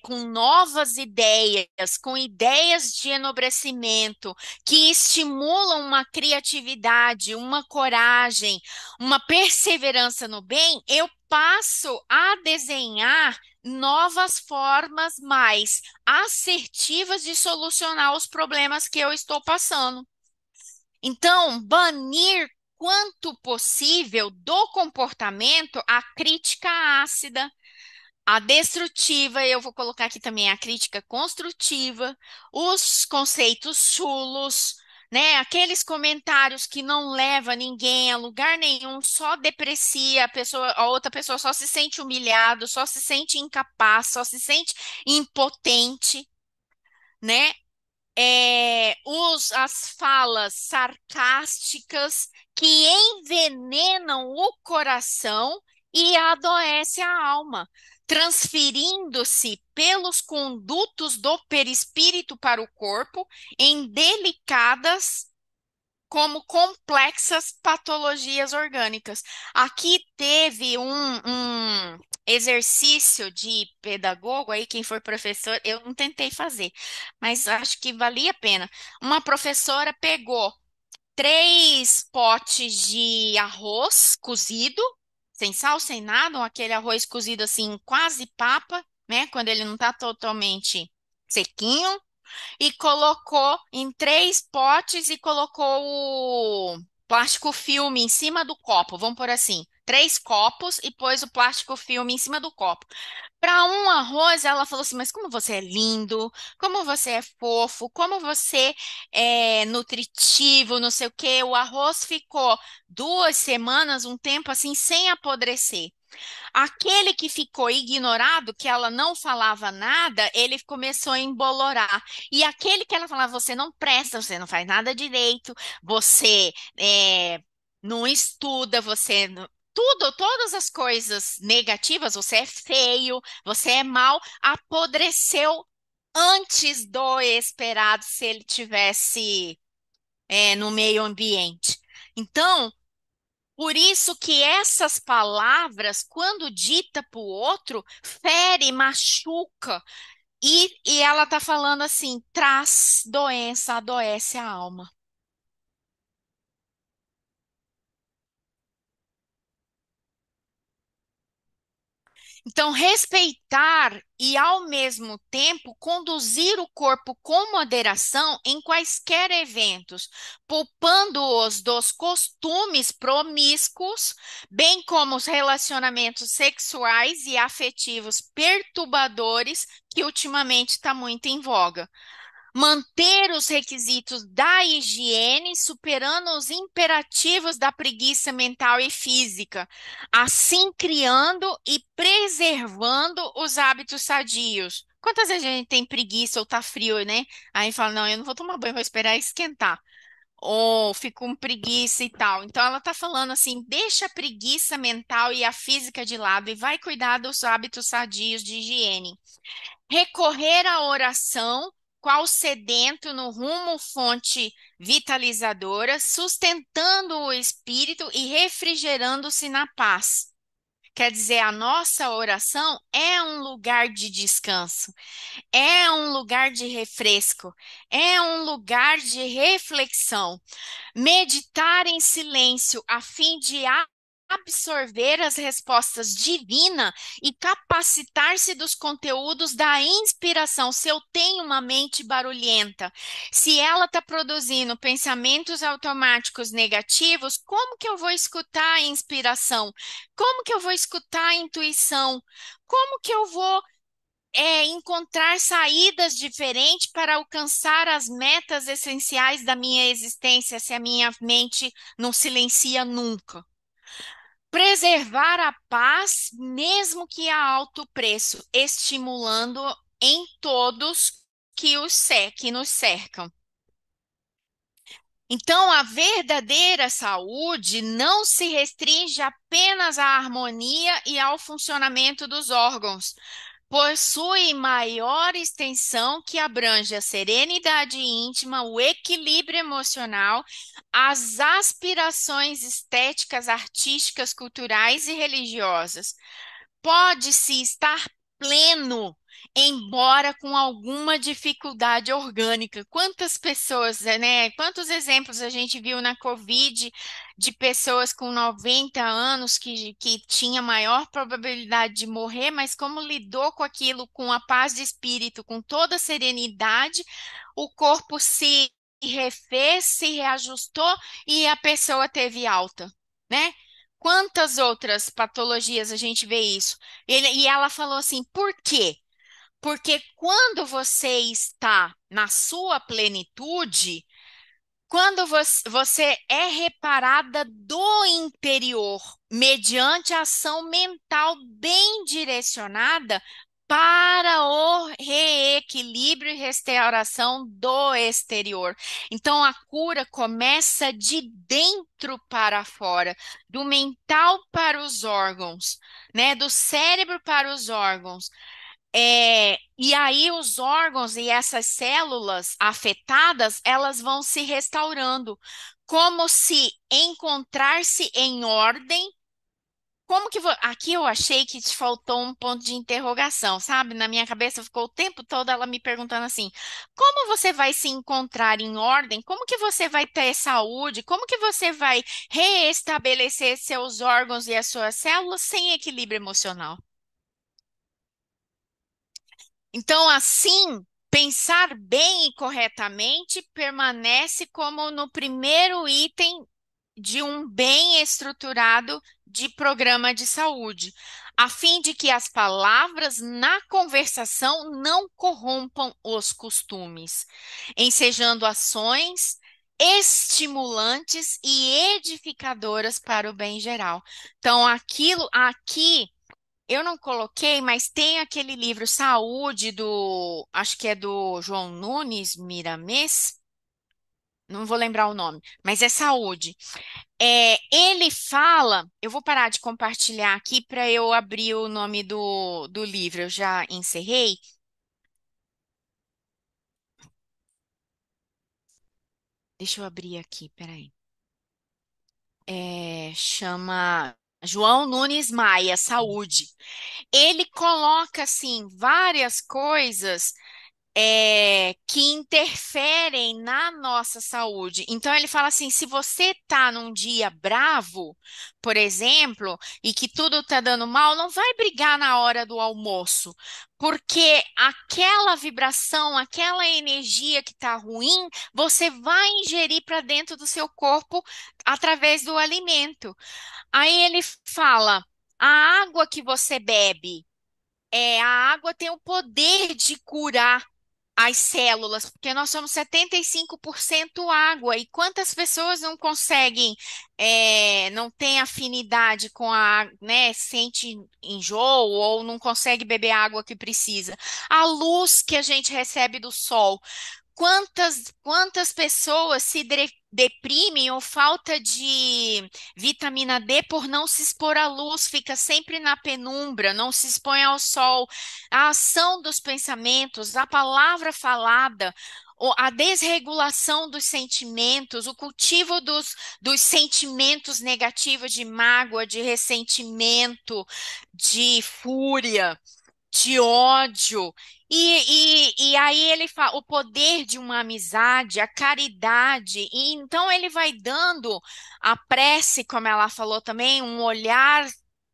com novas ideias, com ideias de enobrecimento, que estimulam uma criatividade, uma coragem, uma perseverança no bem, eu passo a desenhar novas formas mais assertivas de solucionar os problemas que eu estou passando. Então, banir quanto possível do comportamento a crítica ácida, a destrutiva, eu vou colocar aqui também a crítica construtiva, os conceitos chulos, né? Aqueles comentários que não levam ninguém a lugar nenhum, só deprecia a pessoa, a outra pessoa só se sente humilhado, só se sente incapaz, só se sente impotente, né? As falas sarcásticas que envenenam o coração e adoece a alma, transferindo-se pelos condutos do perispírito para o corpo em delicadas como complexas patologias orgânicas. Aqui teve um exercício de pedagogo, aí quem for professor, eu não tentei fazer, mas acho que valia a pena. Uma professora pegou 3 potes de arroz cozido, sem sal, sem nada, aquele arroz cozido assim, quase papa, né? Quando ele não está totalmente sequinho e colocou em 3 potes e colocou o plástico filme em cima do copo. Vamos por assim, 3 copos e pôs o plástico filme em cima do copo. Para um arroz, ela falou assim: Mas como você é lindo, como você é fofo, como você é nutritivo, não sei o quê. O arroz ficou 2 semanas, um tempo assim, sem apodrecer. Aquele que ficou ignorado, que ela não falava nada, ele começou a embolorar. E aquele que ela falava, você não presta, você não faz nada direito, você não estuda, tudo, todas as coisas negativas, você é feio, você é mau, apodreceu antes do esperado se ele tivesse no meio ambiente. Então, por isso que essas palavras, quando dita para o outro, fere, machuca. E ela está falando assim, traz doença, adoece a alma. Então, respeitar e, ao mesmo tempo, conduzir o corpo com moderação em quaisquer eventos, poupando-os dos costumes promíscuos, bem como os relacionamentos sexuais e afetivos perturbadores, que ultimamente está muito em voga. Manter os requisitos da higiene, superando os imperativos da preguiça mental e física, assim criando e preservando os hábitos sadios. Quantas vezes a gente tem preguiça ou tá frio, né? Aí fala, não, eu não vou tomar banho, vou esperar esquentar. Ou fico com preguiça e tal. Então ela tá falando assim, deixa a preguiça mental e a física de lado e vai cuidar dos hábitos sadios de higiene. Recorrer à oração, qual sedento no rumo fonte vitalizadora, sustentando o espírito e refrigerando-se na paz. Quer dizer, a nossa oração é um lugar de descanso, é um lugar de refresco, é um lugar de reflexão. Meditar em silêncio a fim de absorver as respostas divinas e capacitar-se dos conteúdos da inspiração. Se eu tenho uma mente barulhenta, se ela está produzindo pensamentos automáticos negativos, como que eu vou escutar a inspiração? Como que eu vou escutar a intuição? Como que eu vou encontrar saídas diferentes para alcançar as metas essenciais da minha existência, se a minha mente não silencia nunca? Preservar a paz, mesmo que a alto preço, estimulando em todos que nos cercam. Então, a verdadeira saúde não se restringe apenas à harmonia e ao funcionamento dos órgãos. Possui maior extensão que abrange a serenidade íntima, o equilíbrio emocional, as aspirações estéticas, artísticas, culturais e religiosas. Pode-se estar pleno, embora com alguma dificuldade orgânica. Quantas pessoas, né? Quantos exemplos a gente viu na Covid de pessoas com 90 anos que tinha maior probabilidade de morrer, mas como lidou com aquilo com a paz de espírito, com toda a serenidade, o corpo se refez, se reajustou e a pessoa teve alta, né? Quantas outras patologias a gente vê isso? E ela falou assim: por quê? Porque quando você está na sua plenitude, quando você é reparada do interior, mediante a ação mental bem direcionada para o reequilíbrio e restauração do exterior. Então, a cura começa de dentro para fora, do mental para os órgãos, né? Do cérebro para os órgãos. E aí os órgãos e essas células afetadas, elas vão se restaurando. como se encontrar-se em ordem. Como que aqui eu achei que te faltou um ponto de interrogação, sabe? Na minha cabeça ficou o tempo todo ela me perguntando assim: como você vai se encontrar em ordem? Como que você vai ter saúde? Como que você vai reestabelecer seus órgãos e as suas células sem equilíbrio emocional? Então, assim, pensar bem e corretamente permanece como no primeiro item de um bem estruturado de programa de saúde, a fim de que as palavras na conversação não corrompam os costumes, ensejando ações estimulantes e edificadoras para o bem geral. Então, aquilo aqui eu não coloquei, mas tem aquele livro Saúde do, acho que é do João Nunes Miramês, não vou lembrar o nome, mas é Saúde. Ele fala, eu vou parar de compartilhar aqui para eu abrir o nome do livro. Eu já encerrei. Deixa eu abrir aqui, peraí. Chama João Nunes Maia, Saúde. Ele coloca assim várias coisas que interferem na nossa saúde. Então, ele fala assim: se você tá num dia bravo, por exemplo, e que tudo tá dando mal, não vai brigar na hora do almoço, porque aquela vibração, aquela energia que tá ruim, você vai ingerir para dentro do seu corpo através do alimento. Aí ele fala: a água que você bebe. A água tem o poder de curar as células, porque nós somos 75% água. E quantas pessoas não conseguem, não têm afinidade com a água, né? Sente enjoo ou não consegue beber a água que precisa. A luz que a gente recebe do sol. Quantas pessoas se deprimem ou falta de vitamina D por não se expor à luz, fica sempre na penumbra, não se expõe ao sol. A ação dos pensamentos, a palavra falada, a desregulação dos sentimentos, o cultivo dos sentimentos negativos de mágoa, de ressentimento, de fúria, de ódio. E aí ele fala o poder de uma amizade, a caridade, e então ele vai dando a prece, como ela falou também, um olhar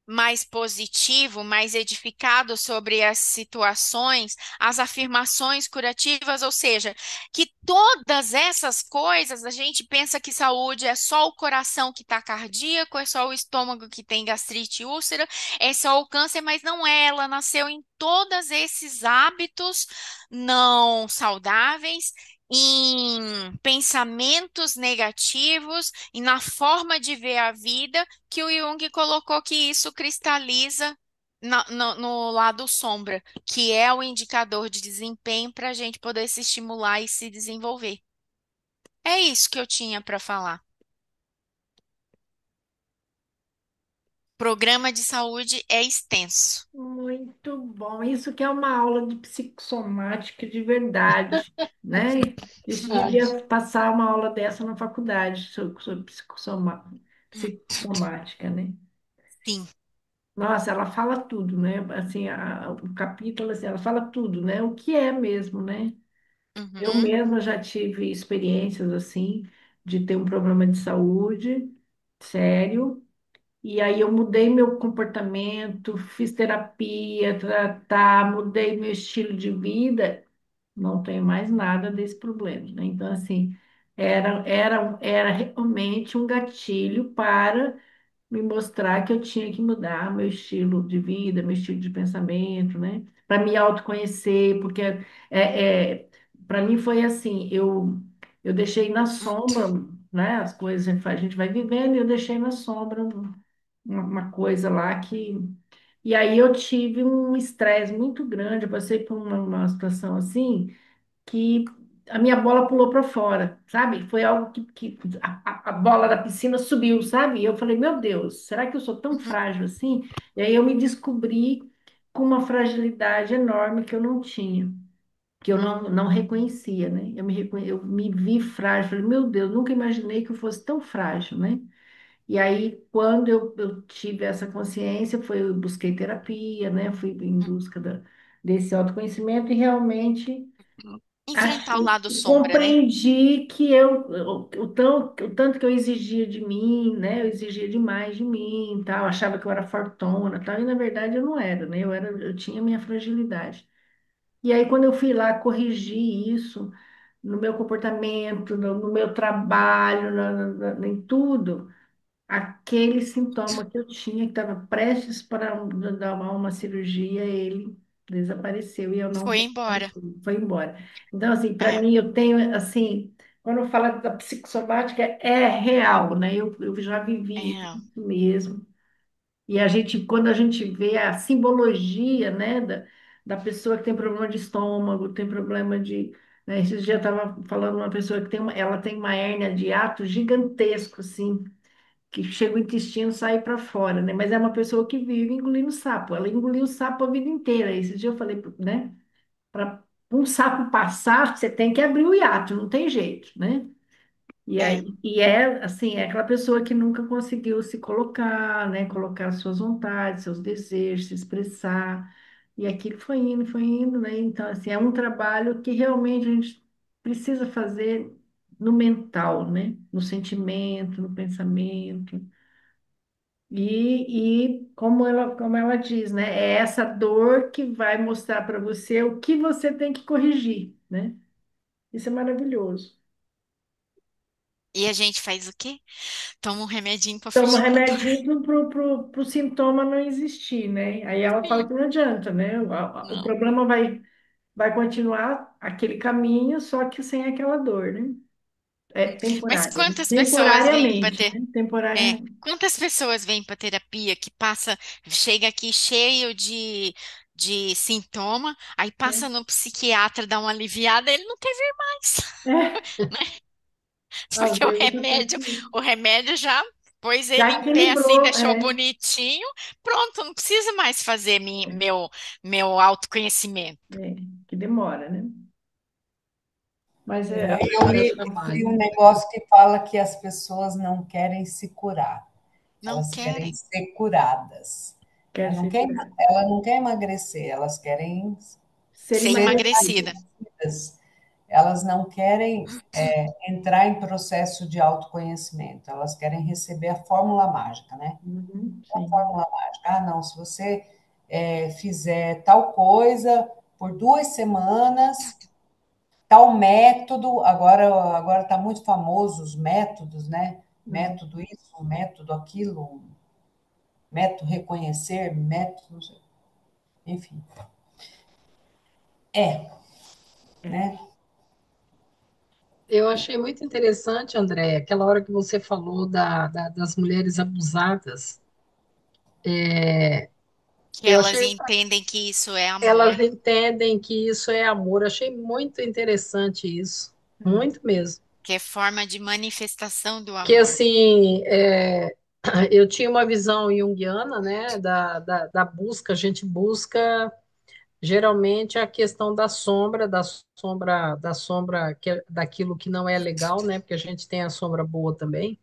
mais positivo, mais edificado sobre as situações, as afirmações curativas, ou seja, que todas essas coisas a gente pensa que saúde é só o coração que está cardíaco, é só o estômago que tem gastrite e úlcera, é só o câncer, mas não é. Ela nasceu em todos esses hábitos não saudáveis, em pensamentos negativos e na forma de ver a vida, que o Jung colocou que isso cristaliza no lado sombra, que é o indicador de desempenho para a gente poder se estimular e se desenvolver. É isso que eu tinha para falar. Programa de saúde é extenso. Muito bom. Isso que é uma aula de psicossomática de verdade, né? Isso Verdade. devia passar uma aula dessa na faculdade sobre psicossomática, né? Sim. Nossa, ela fala tudo, né? Assim, o capítulo, assim, ela fala tudo, né? O que é mesmo, né? Eu Uhum. mesma já tive experiências assim de ter um problema de saúde sério. E aí eu mudei meu comportamento, fiz terapia, mudei meu estilo de vida, não tenho mais nada desse problema, né? Então, assim, era realmente um gatilho para me mostrar que eu tinha que mudar meu estilo de vida, meu estilo de pensamento, né? Para me autoconhecer, porque para mim foi assim, eu deixei na sombra, né? As coisas a gente vai vivendo, e eu deixei na sombra uma coisa lá que. E aí eu tive um estresse muito grande, eu passei por uma situação assim que a minha bola pulou para fora, sabe? Foi algo que a bola da piscina subiu, sabe? E eu falei, meu Deus, será que eu sou tão Uhum. frágil assim? E aí eu me descobri com uma fragilidade enorme que eu não tinha. que eu não reconhecia, né? Eu me vi frágil, falei, meu Deus, nunca imaginei que eu fosse tão frágil, né? E aí, quando eu tive essa consciência, eu busquei terapia, né? Fui em busca desse autoconhecimento e realmente Enfrentar o lado sombra, né? compreendi que o tanto que eu exigia de mim, né? Eu exigia demais de mim, tal, achava que eu era fortuna, tal, e na verdade eu não era, né? Eu tinha minha fragilidade. E aí, quando eu fui lá corrigir isso no meu comportamento, no meu trabalho, em tudo, aquele sintoma que eu tinha, que estava prestes para dar uma cirurgia, ele desapareceu e eu não Foi embora. reconheci, foi embora. Então, assim, para É, mim, eu tenho, assim, quando eu falo da psicossomática, é real, né? Eu já vivi é, isso mesmo. E quando a gente vê a simbologia, né, da pessoa que tem problema de estômago, tem problema de, né, esses dias eu estava falando uma pessoa que ela tem uma hérnia de hiato gigantesco, assim, que chega o intestino e sai para fora, né? Mas é uma pessoa que vive engolindo sapo. Ela engoliu sapo a vida inteira. Esse dia eu falei, né? Para um sapo passar, você tem que abrir o hiato, não tem jeito, né? E é. aí, e é assim, é aquela pessoa que nunca conseguiu se colocar, né? Colocar suas vontades, seus desejos, se expressar. E aquilo foi indo, né? Então, assim, é um trabalho que realmente a gente precisa fazer no mental, né? No sentimento, no pensamento. Como ela diz, né? É essa dor que vai mostrar para você o que você tem que corrigir, né? Isso é maravilhoso. E a gente faz o quê? Toma um remedinho para Toma fugir da dor. remedinho pro sintoma não existir, né? Aí ela fala Sim. que não adianta, né? O Não. problema vai continuar aquele caminho, só que sem aquela dor, né? É Mas temporária. quantas pessoas vêm para Temporariamente, ter. né? É, Temporariamente. quantas pessoas vêm para terapia que passa, chega aqui cheio de sintoma, aí passa Né? no psiquiatra, dá uma aliviada, ele não teve mais, É, né? às Porque vezes acontece o remédio já pôs ele já em pé assim, equilibrou, deixou bonitinho, pronto, não preciso mais fazer meu autoconhecimento. que demora, né? Mas é, Demora Eu li um trabalho. negócio que fala que as pessoas não querem se curar, Não elas querem querem ser curadas. quer Ela não ser quer, curado. ela não quer emagrecer, elas querem Ser ser ser emagrecida. emagrecida. agradecidas. Elas não querem entrar em processo de autoconhecimento, elas querem receber a fórmula mágica, né? Uhum, A sim. fórmula mágica. Ah, não, se você fizer tal coisa por 2 semanas, tal método, agora está muito famoso os métodos, né? Uhum. Método isso, método aquilo, método reconhecer, método, enfim. É, É. né? Eu achei muito interessante, André, aquela hora que você falou das mulheres abusadas. Que Eu elas achei, entendem que isso é elas amor, entendem que isso é amor. Achei muito interessante isso, muito mesmo. que é forma de manifestação do Que amor. assim, eu tinha uma visão junguiana, né, da busca. A gente busca geralmente a questão da sombra daquilo que não é legal, né? Porque a gente tem a sombra boa também.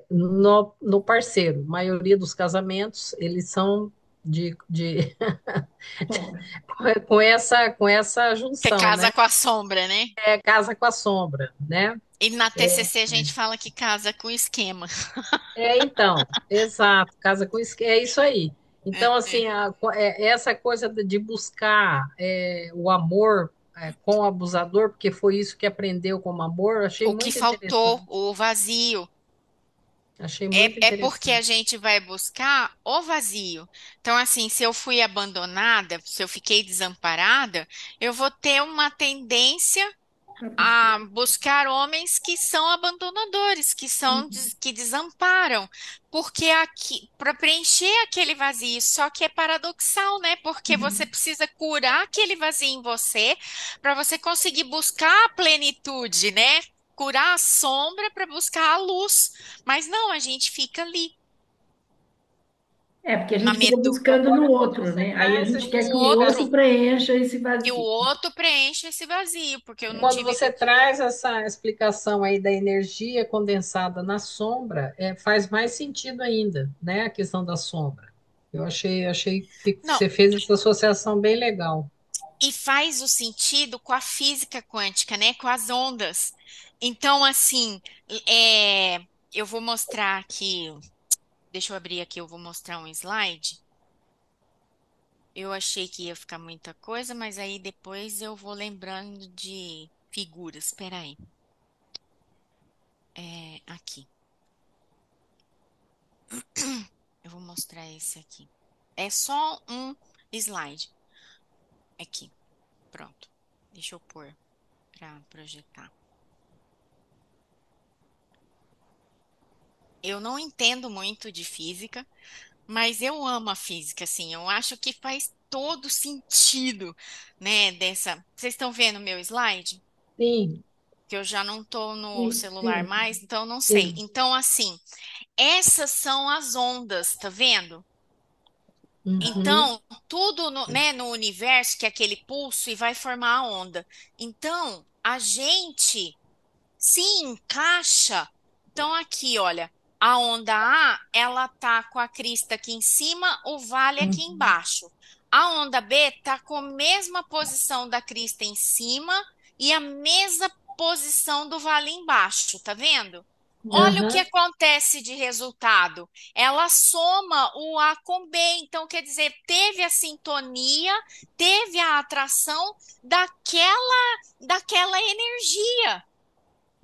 No parceiro. A maioria dos casamentos, eles são de Sombra. com essa Que junção, casa né? com a sombra, né? É casa com a sombra, né? E na TCC a gente fala que casa com esquema. Então, exato, casa com é isso aí. É, Então, é. assim, essa coisa de buscar o amor com o abusador, porque foi isso que aprendeu como amor, achei O que muito faltou, interessante. o vazio. Achei muito É porque a interessante. gente vai buscar o vazio. Então, assim, se eu fui abandonada, se eu fiquei desamparada, eu vou ter uma tendência Para buscar. a buscar homens que são abandonadores, Uhum, que desamparam, porque aqui para preencher aquele vazio, só que é paradoxal, né? Porque você uhum. precisa curar aquele vazio em você para você conseguir buscar a plenitude, né? Curar a sombra para buscar a luz. Mas não, a gente fica ali. É, porque a na gente fica medu... buscando no Quando outro, você né? Aí a traz gente essa quer no que o outro outro, explicação, preencha esse que o vazio. outro preencha esse vazio, porque eu não quando tive. você traz essa explicação aí da energia condensada na sombra, faz mais sentido ainda, né? A questão da sombra. Eu achei que Não, você fez essa associação bem legal. e faz o sentido com a física quântica, né? Com as ondas. Então, assim, é, eu vou mostrar aqui. Deixa eu abrir aqui, eu vou mostrar um slide. Eu achei que ia ficar muita coisa, mas aí depois eu vou lembrando de figuras. Espera aí. Aqui. Eu vou mostrar esse aqui. É só um slide. Aqui. Pronto. Deixa eu pôr para projetar. Eu não entendo muito de física, mas eu amo a física, assim. Eu acho que faz todo sentido, né, dessa. Vocês estão vendo o meu slide? Sim, Que eu já não estou no Sim, celular sim, mais, então eu não sei. sim. Então, assim, essas são as ondas, tá vendo? uhum, Então, tudo no, né, no universo que é aquele pulso e vai formar a onda. Então, a gente se encaixa. Então, aqui, olha, a onda A, ela tá com a crista aqui em cima, o vale aqui uhum, embaixo. A onda B tá com a mesma posição da crista em cima e a mesma posição do vale embaixo, tá vendo? Olha o que aham, acontece de resultado. Ela soma o A com B, então quer dizer, teve a sintonia, teve a atração daquela energia.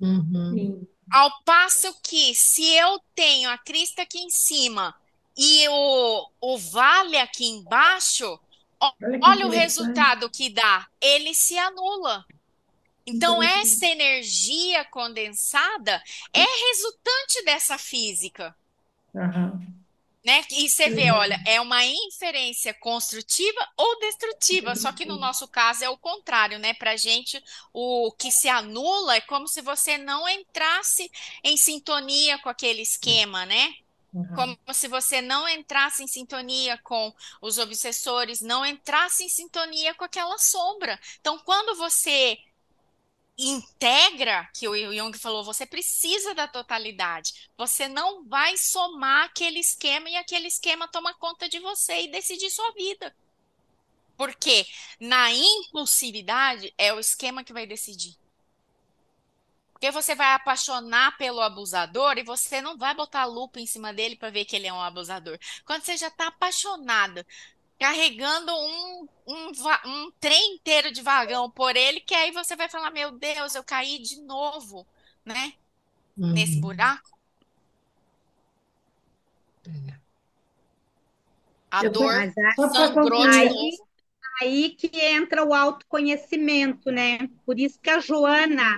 uhum, Sim, Ao passo que, se eu tenho a crista aqui em cima e o vale aqui embaixo, olha que olha o interessante, resultado que dá. Ele se anula. Então, essa interessante. energia condensada é resultante dessa física. Aham. Né? E você vê, Legal. olha, é uma inferência construtiva ou destrutiva, só que no nosso caso é o contrário, né? Para gente, o que se anula é como se você não entrasse em sintonia com aquele esquema, né? Aham. Como se você não entrasse em sintonia com os obsessores, não entrasse em sintonia com aquela sombra. Então, quando você integra, que o Jung falou, você precisa da totalidade. Você não vai somar aquele esquema e aquele esquema toma conta de você e decidir sua vida. Porque na impulsividade é o esquema que vai decidir. Porque você vai apaixonar pelo abusador e você não vai botar a lupa em cima dele para ver que ele é um abusador. Quando você já está apaixonada, carregando um trem inteiro de vagão por ele, que aí você vai falar: Meu Deus, eu caí de novo, né? Nesse uhum. buraco. A Eu tô, dor Mas só para sangrou de concluir, aí, novo. aí que entra o autoconhecimento, né? Por isso que a Joana,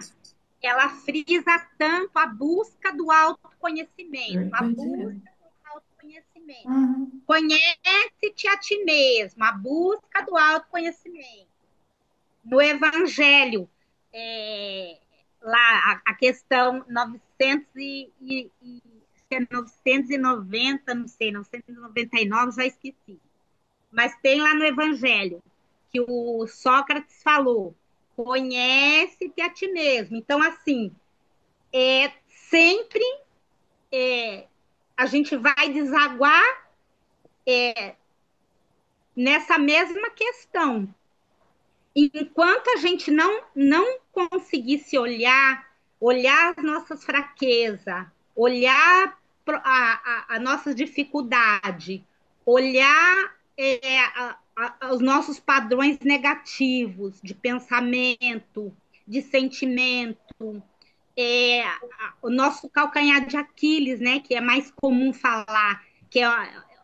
ela frisa tanto a busca do autoconhecimento, a busca conhecimento. do autoconhecimento. Uhum. Conhece-te a ti mesmo, a busca do autoconhecimento. No Evangelho, é, lá a questão 990, não sei, 999, já esqueci. Mas tem lá no Evangelho que o Sócrates falou: conhece-te a ti mesmo. Então, assim, sempre a gente vai desaguar nessa mesma questão. Enquanto a gente não conseguir se olhar as nossas fraquezas, olhar a nossa dificuldade, olhar os nossos padrões negativos de pensamento, de sentimento, o nosso calcanhar de Aquiles, né, que é mais comum falar, que é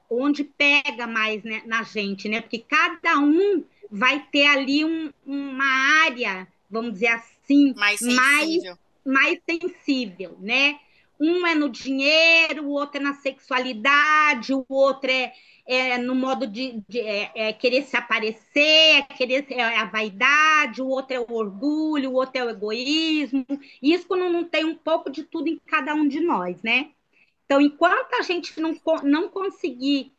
onde pega mais, né, na gente, né, porque cada um vai ter ali uma área, vamos dizer assim, Mais sensível. mais sensível, né? Um é no dinheiro, o outro é na sexualidade, o outro no modo de querer se aparecer, é a vaidade, o outro é o orgulho, o outro é o egoísmo. Isso quando não tem um pouco de tudo em cada um de nós, né? Então, enquanto a gente não conseguir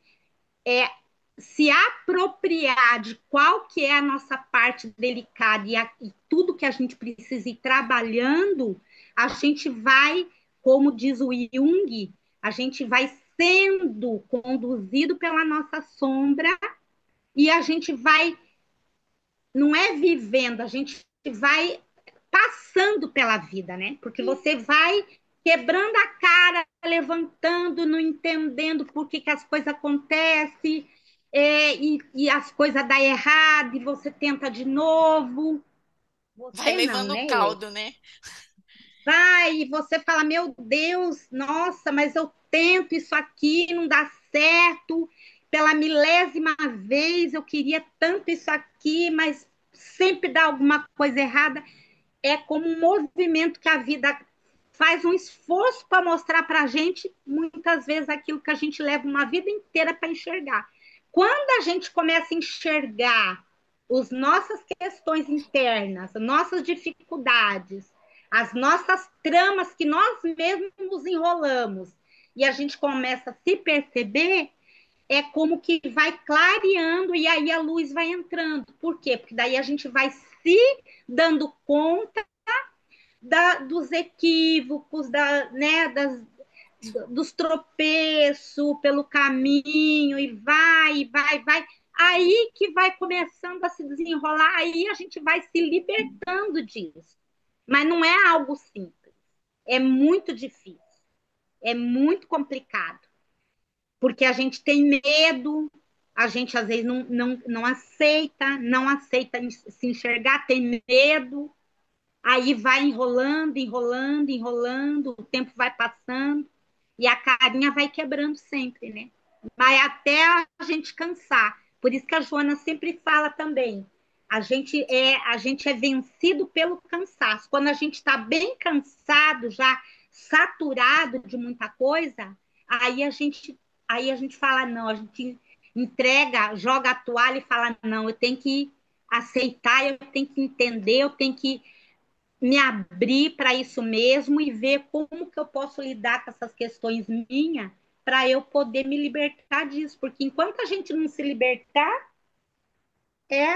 é se apropriar de qual que é a nossa parte delicada e tudo que a gente precisa ir trabalhando, a gente vai, como diz o Jung, a gente vai sendo conduzido pela nossa sombra e a gente vai, não é vivendo, a gente vai passando pela vida, né? Porque você vai quebrando a cara, levantando, não entendendo por que as coisas acontecem, e as coisas dão errado, e você tenta de novo. Vai Você não, levando o né? Eu. caldo, né? Vai, e você fala, meu Deus, nossa, mas eu tento isso aqui, não dá certo. Pela milésima vez eu queria tanto isso aqui, mas sempre dá alguma coisa errada. É como um movimento que a vida faz um esforço para mostrar para a gente, muitas vezes, aquilo que a gente leva uma vida inteira para enxergar. Quando a gente começa a enxergar as nossas questões internas, nossas dificuldades, as nossas tramas que nós mesmos nos enrolamos, e a gente começa a se perceber, é como que vai clareando e aí a luz vai entrando. Por quê? Porque daí a gente vai se dando conta dos equívocos, dos tropeços pelo caminho, e vai. Aí que vai começando a se desenrolar, aí a gente vai se libertando disso. Mas não é algo simples, é muito difícil, é muito complicado, porque a gente tem medo, a gente às vezes não aceita se enxergar, tem medo. Aí vai enrolando, enrolando, enrolando, o tempo vai passando e a carinha vai quebrando sempre, né? Vai até a gente cansar. Por isso que a Joana sempre fala também. A gente é vencido pelo cansaço. Quando a gente está bem cansado, já saturado de muita coisa, aí a gente, aí a gente fala, não, a gente entrega, joga a toalha e fala, não, eu tenho que aceitar, eu tenho que entender, eu tenho que me abrir para isso mesmo e ver como que eu posso lidar com essas questões minhas para eu poder me libertar disso. Porque enquanto a gente não se libertar, é,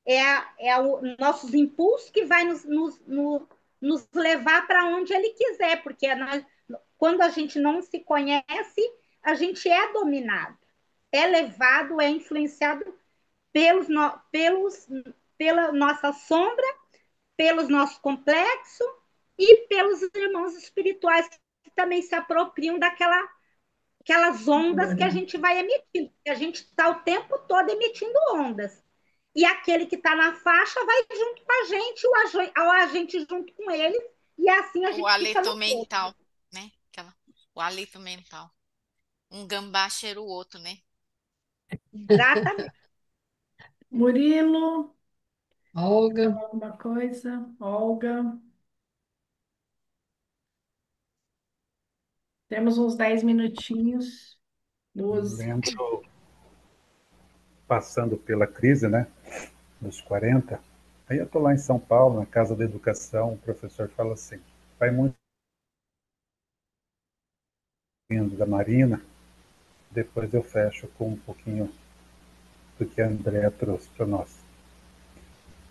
é o nossos impulsos que vai nos levar para onde ele quiser, porque quando a gente não se conhece, a gente é dominado, é levado, é influenciado pela nossa sombra, pelos nossos complexos e pelos irmãos espirituais que também se apropriam aquelas ondas que a gente vai emitindo. A gente está o tempo todo emitindo ondas. E aquele que está na faixa vai junto com a gente, ou a gente junto com ele, e assim a O gente fica haleto no todo. mental, né? O haleto mental. Um gambá cheira o outro, né? Exatamente. Murilo, Olga, alguma coisa? Olga, temos uns 10 minutinhos. 12. Lembro, passando pela crise, né, dos 40, aí eu estou lá em São Paulo, na Casa da Educação, o professor fala assim, vai muito vindo da Marina, depois eu fecho com um pouquinho do que a Andrea trouxe para nós.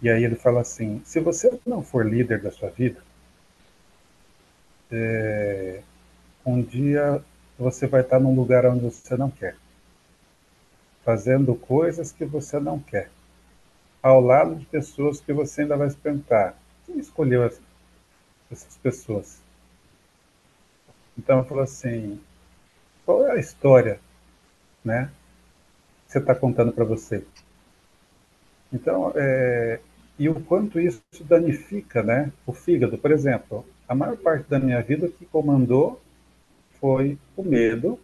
E aí ele fala assim, se você não for líder da sua vida, um dia você vai estar num lugar onde você não quer, fazendo coisas que você não quer, ao lado de pessoas que você ainda vai se perguntar, quem escolheu essas pessoas? Então eu falo assim, qual é a história, né, que você está contando para você? Então, e o quanto isso danifica, né, o fígado. Por exemplo, a maior parte da minha vida o que comandou foi o medo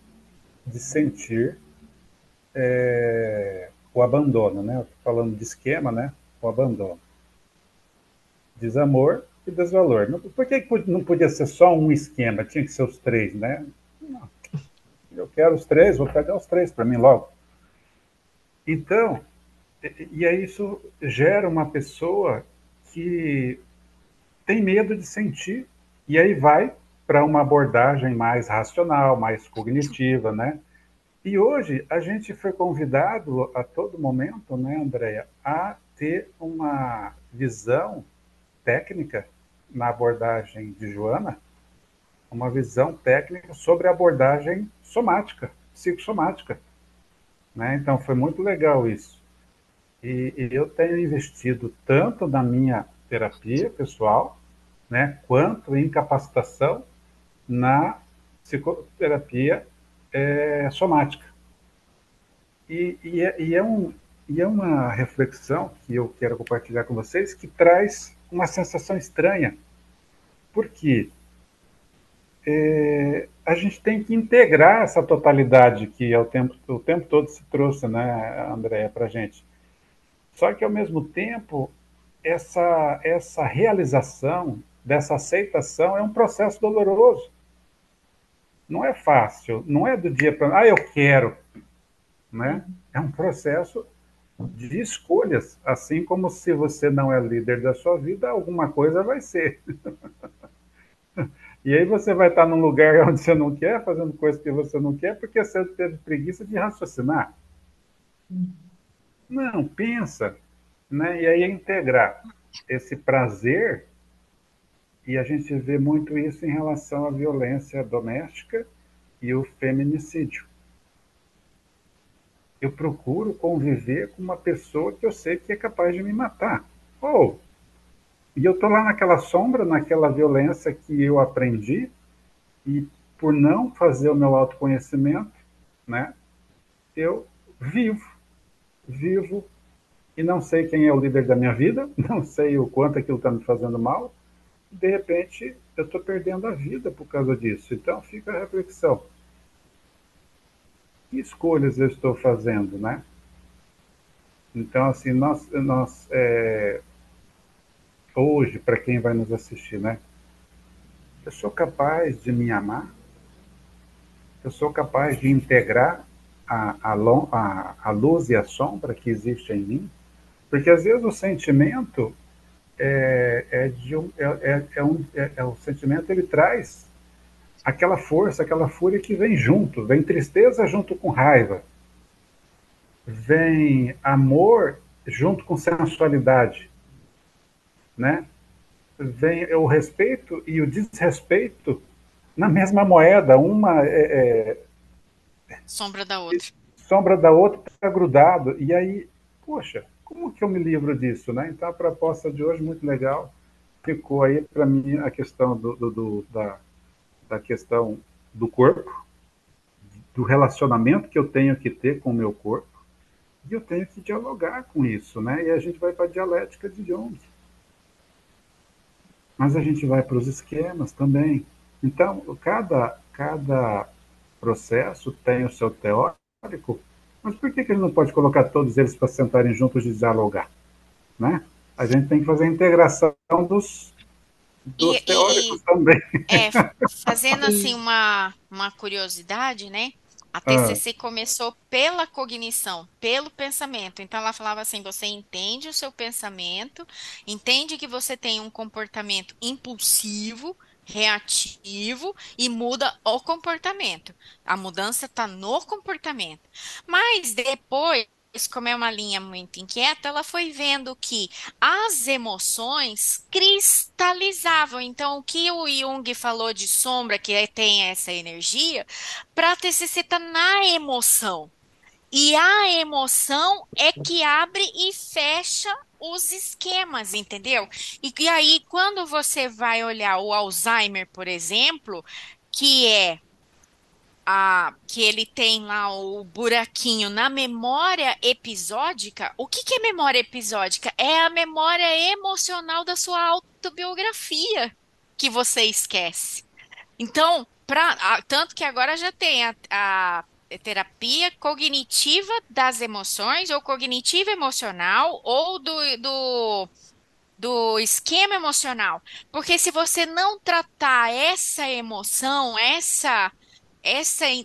de sentir o abandono, né? Eu tô falando de esquema, né? O abandono, desamor e desvalor. Por que não podia ser só um esquema? Tinha que ser os três, né? Não. Eu quero os três, vou pegar os três para mim logo. Então, e aí isso gera uma pessoa que tem medo de sentir, e aí vai para uma abordagem mais racional, mais cognitiva, né? E hoje a gente foi convidado a todo momento, né, Andréia, a ter uma visão técnica na abordagem de Joana, uma visão técnica sobre a abordagem somática, psicossomática, né? Então foi muito legal isso. E eu tenho investido tanto na minha terapia pessoal, né, quanto em capacitação na psicoterapia somática. E é uma reflexão que eu quero compartilhar com vocês que traz uma sensação estranha, porque a gente tem que integrar essa totalidade que o tempo todo se trouxe, né, Andréia, para a gente. Só que, ao mesmo tempo, essa realização, dessa aceitação, é um processo doloroso. Não é fácil, não é do dia para... Ah, eu quero, né? É um processo de escolhas, assim como se você não é líder da sua vida, alguma coisa vai ser. E aí você vai estar num lugar onde você não quer, fazendo coisas que você não quer, porque você teve preguiça de raciocinar. Não, pensa, né? E aí é integrar esse prazer, e a gente vê muito isso em relação à violência doméstica e o feminicídio. Eu procuro conviver com uma pessoa que eu sei que é capaz de me matar. Ou, e eu estou lá naquela sombra, naquela violência que eu aprendi, e por não fazer o meu autoconhecimento, né, eu vivo, e não sei quem é o líder da minha vida, não sei o quanto aquilo está me fazendo mal, e de repente eu estou perdendo a vida por causa disso. Então fica a reflexão. Que escolhas eu estou fazendo, né? Então, assim, hoje, para quem vai nos assistir, né? Eu sou capaz de me amar? Eu sou capaz de integrar a luz e a sombra que existe em mim? Porque às vezes o sentimento o sentimento ele traz aquela força, aquela fúria que vem junto, vem tristeza junto com raiva, vem amor junto com sensualidade, né? Vem o respeito e o desrespeito na mesma moeda, uma Sombra da outra. sombra da outra, está grudado. E aí, poxa, como que eu me livro disso, né? Então a proposta de hoje muito legal. Ficou aí para mim a questão da questão do corpo, do relacionamento que eu tenho que ter com o meu corpo, e eu tenho que dialogar com isso, né? E a gente vai para a dialética de Jung. Mas a gente vai para os esquemas também. Então, cada processo tem o seu teórico, mas por que ele não pode colocar todos eles para sentarem juntos e dialogar, né? A gente tem que fazer a integração dos E teóricos também. é, fazendo assim uma curiosidade, né? A Ah, TCC começou pela cognição, pelo pensamento. Então ela falava assim: você entende o seu pensamento, entende que você tem um comportamento impulsivo, reativo e muda o comportamento. A mudança está no comportamento. Mas depois, como é uma linha muito inquieta, ela foi vendo que as emoções cristalizavam. Então, o que o Jung falou de sombra, tem essa energia, para a TCC tá na emoção. E a emoção é que abre e fecha os esquemas, entendeu? E aí, quando você vai olhar o Alzheimer, por exemplo, que é que ele tem lá o buraquinho na memória episódica. O que que é memória episódica? É a memória emocional da sua autobiografia que você esquece. Então, tanto que agora já tem a terapia cognitiva das emoções, ou cognitiva emocional, ou do esquema emocional. Porque se você não tratar essa emoção, essa,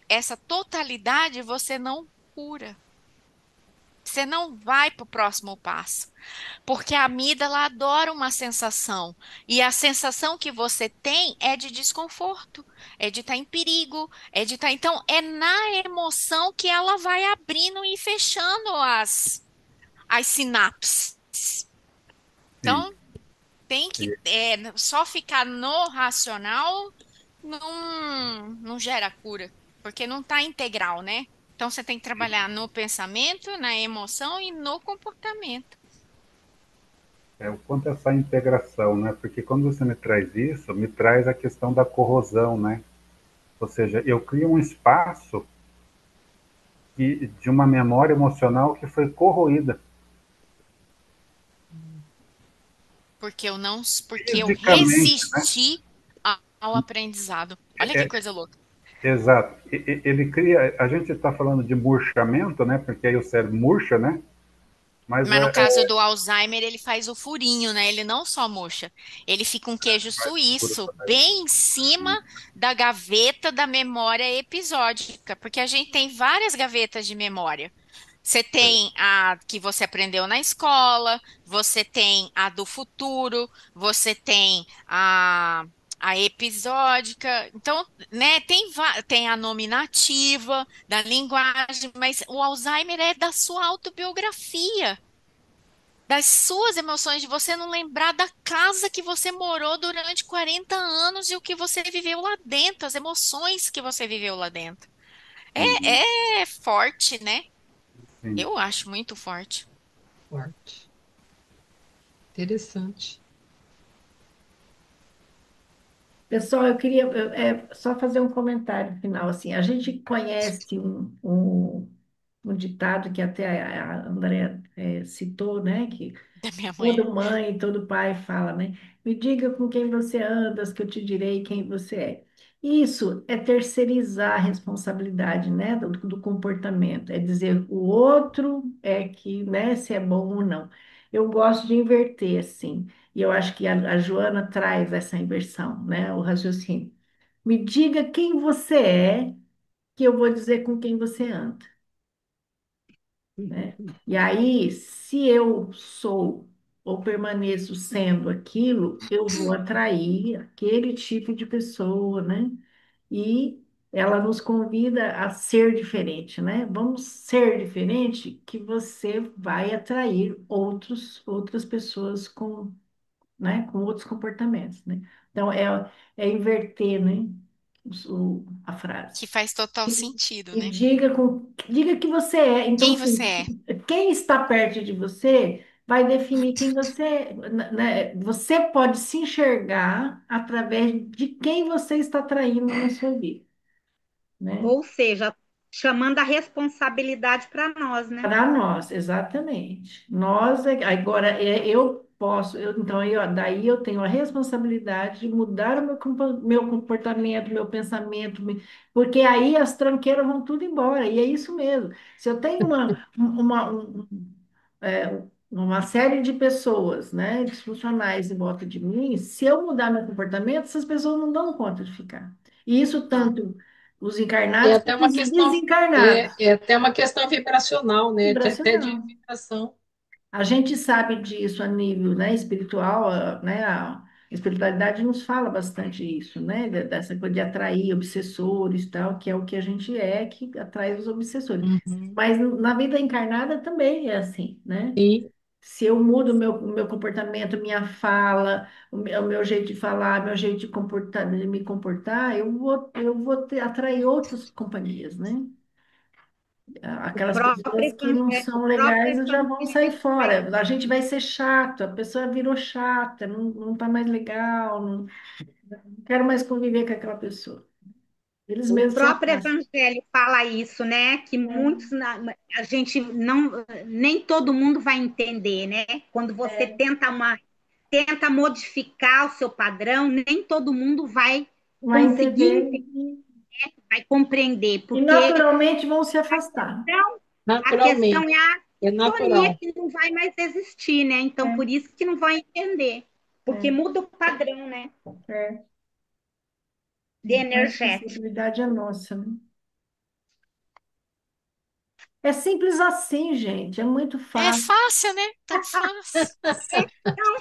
essa totalidade, você não cura. você não vai para o próximo passo. Porque a amígdala adora uma sensação. E a sensação que você tem é de desconforto, é de estar em perigo, é de estar. Então, é na emoção que ela vai abrindo e fechando as sinapses. Sim. Então, tem que. E Só ficar no racional não gera cura, porque não está integral, né? Então, você tem que trabalhar no pensamento, na emoção e no comportamento. é o quanto essa integração, né? Porque quando você me traz isso, me traz a questão da corrosão, né? Ou seja, eu crio um espaço de uma memória emocional que foi corroída. Porque eu Fisicamente, né? resisti ao aprendizado. Olha que É, coisa louca. exato. Ele cria. A gente está falando de murchamento, né? Porque aí o cérebro murcha, né? Mas Mas no caso do Alzheimer, ele faz o furinho, né? Ele não só murcha, ele fica um queijo suíço bem em cima da gaveta da memória episódica, porque a gente tem várias gavetas de memória. Você tem a que você aprendeu na escola, você tem a do futuro, você tem a episódica. Então, né, tem a nominativa da linguagem, mas o Alzheimer é da sua autobiografia, das suas emoções, de você não lembrar da casa que você morou durante 40 anos e o que você viveu lá dentro, as emoções que você viveu lá dentro. uhum, É forte, né? sim. Eu acho muito forte. Forte. Interessante. Pessoal, eu queria só fazer um comentário final. Assim, a gente conhece um ditado que até a Andrea citou, né? Que Da minha mãe. toda mãe, todo pai fala, né? Me diga com quem você andas, que eu te direi quem você é. Isso é terceirizar a responsabilidade, né, do comportamento. É dizer o outro é que, né, se é bom ou não. Eu gosto de inverter, assim. E eu acho que a Joana traz essa inversão, né, o raciocínio. Me diga quem você é, que eu vou dizer com quem você anda, né? E aí, se eu sou ou permaneço sendo aquilo, eu vou atrair aquele tipo de pessoa, né? E ela nos convida a ser diferente, né? Vamos ser diferente, que você vai atrair outras pessoas com, né, com outros comportamentos, né? Então, é inverter, né, a Que frase. faz total sentido, E né? diga que você é. Então, Quem você assim, é? quem está perto de você vai definir quem você é, né? Você pode se enxergar através de quem você está atraindo na sua vida, né? Ou seja, chamando a responsabilidade para nós, né? Para nós, exatamente. Nós, agora, eu posso, então, daí eu tenho a responsabilidade de mudar o meu comportamento, meu pensamento, porque aí as tranqueiras vão tudo embora, e é isso mesmo. Se eu tenho uma série de pessoas, né, disfuncionais em volta de mim, se eu mudar meu comportamento, essas pessoas não dão conta de ficar. E isso Não. tanto os É encarnados até quanto uma os questão, desencarnados. é até uma questão vibracional, né? Até de Vibracional. vibração. A gente sabe disso a nível, né, espiritual, né, a espiritualidade nos fala bastante isso, né, dessa coisa de atrair obsessores e tal, que é o que a gente é, que atrai os obsessores. Uhum. Mas na vida encarnada também é assim, né? Sim. Se eu mudo o meu comportamento, minha fala, o meu jeito de falar, meu jeito de comportar, de me comportar, eu vou atrair outras companhias, né? O Aquelas pessoas próprio que não evangelho, são o próprio legais já vão sair evangelho fora. A gente vai ser chato, a pessoa virou chata, não tá mais legal, não quero mais conviver com aquela pessoa. Eles O mesmos se próprio afastam. evangelho fala isso, né? Que muitos a gente não, nem todo mundo vai entender, né? Quando você tenta modificar o seu padrão, nem todo mundo vai Vai conseguir entender entender, vai compreender, e porque naturalmente vão se afastar. a questão Naturalmente. é a É sintonia natural. que não vai mais existir, né? Então, por É, isso que não vão entender, porque é, muda o padrão, né? é. De Então, a energético. responsabilidade é nossa, né? É simples assim, gente. É muito É fácil. fácil, né? Tão fácil. Então,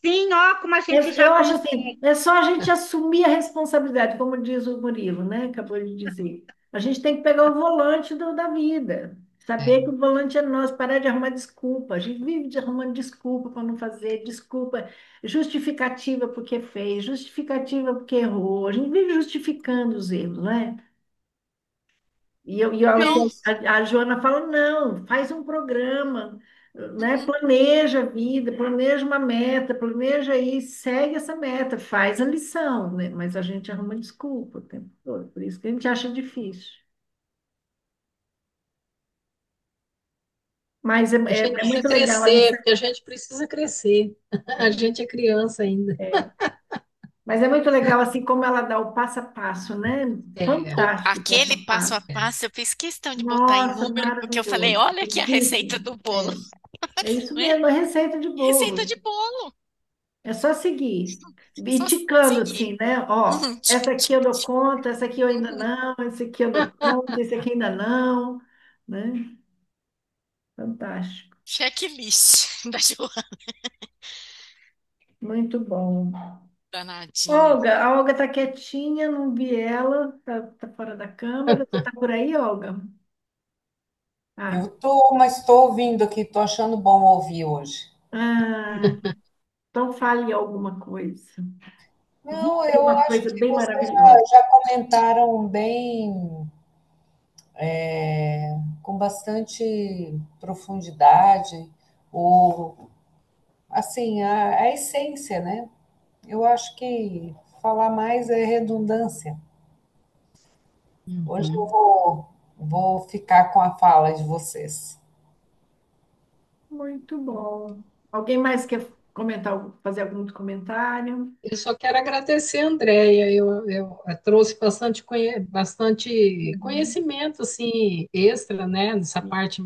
assim, ó, como a gente já Eu acho assim, consegue. é só a gente assumir a responsabilidade, como diz o Murilo, né? Acabou de dizer. A gente tem que pegar o volante da vida, saber É. que o volante é nosso, parar de arrumar desculpa. A gente vive de arrumando desculpa para não fazer, desculpa, justificativa porque fez, justificativa porque errou. A gente vive justificando os erros, né? Não, A Joana fala, não, faz um programa, né? Planeja a vida, planeja uma meta, planeja aí, segue essa meta, faz a lição, né? Mas a gente arruma desculpa o tempo todo, por isso que a gente acha difícil. Mas A gente é precisa muito legal a crescer, porque a gente precisa crescer. A gente é criança ainda. mas é muito legal assim como ela dá o passo a passo, né? É, Fantástico o passo aquele a passo a passo. passo eu fiz questão de botar em Nossa, número, porque eu falei, maravilhoso. olha aqui a receita Lindíssimo. do bolo, É isso né? mesmo, é receita de Receita bolo. de bolo. É só seguir. E Só ticando seguir. assim, né? Ó, Tic, essa aqui eu tic, dou tic. conta, essa aqui eu ainda não, esse aqui eu dou conta, esse aqui ainda não, né? Fantástico. Checklist da Joana. Muito bom. Danadinha. Olga, a Olga tá quietinha, não vi ela, tá fora da câmera. Você tá por aí, Olga? Eu Ah, estou, mas estou ouvindo aqui, estou achando bom ouvir hoje. ah, então fale alguma coisa. Não, Diga eu uma acho coisa que bem vocês maravilhosa. já comentaram bem, com bastante profundidade, o, assim, a essência, né? Eu acho que falar mais é redundância. Hoje eu uhum. vou ficar com a fala de vocês. Muito bom. Alguém mais quer comentar, fazer algum comentário? Eu só quero agradecer a Andréia. Eu trouxe bastante conhecimento assim, extra, né? Nessa parte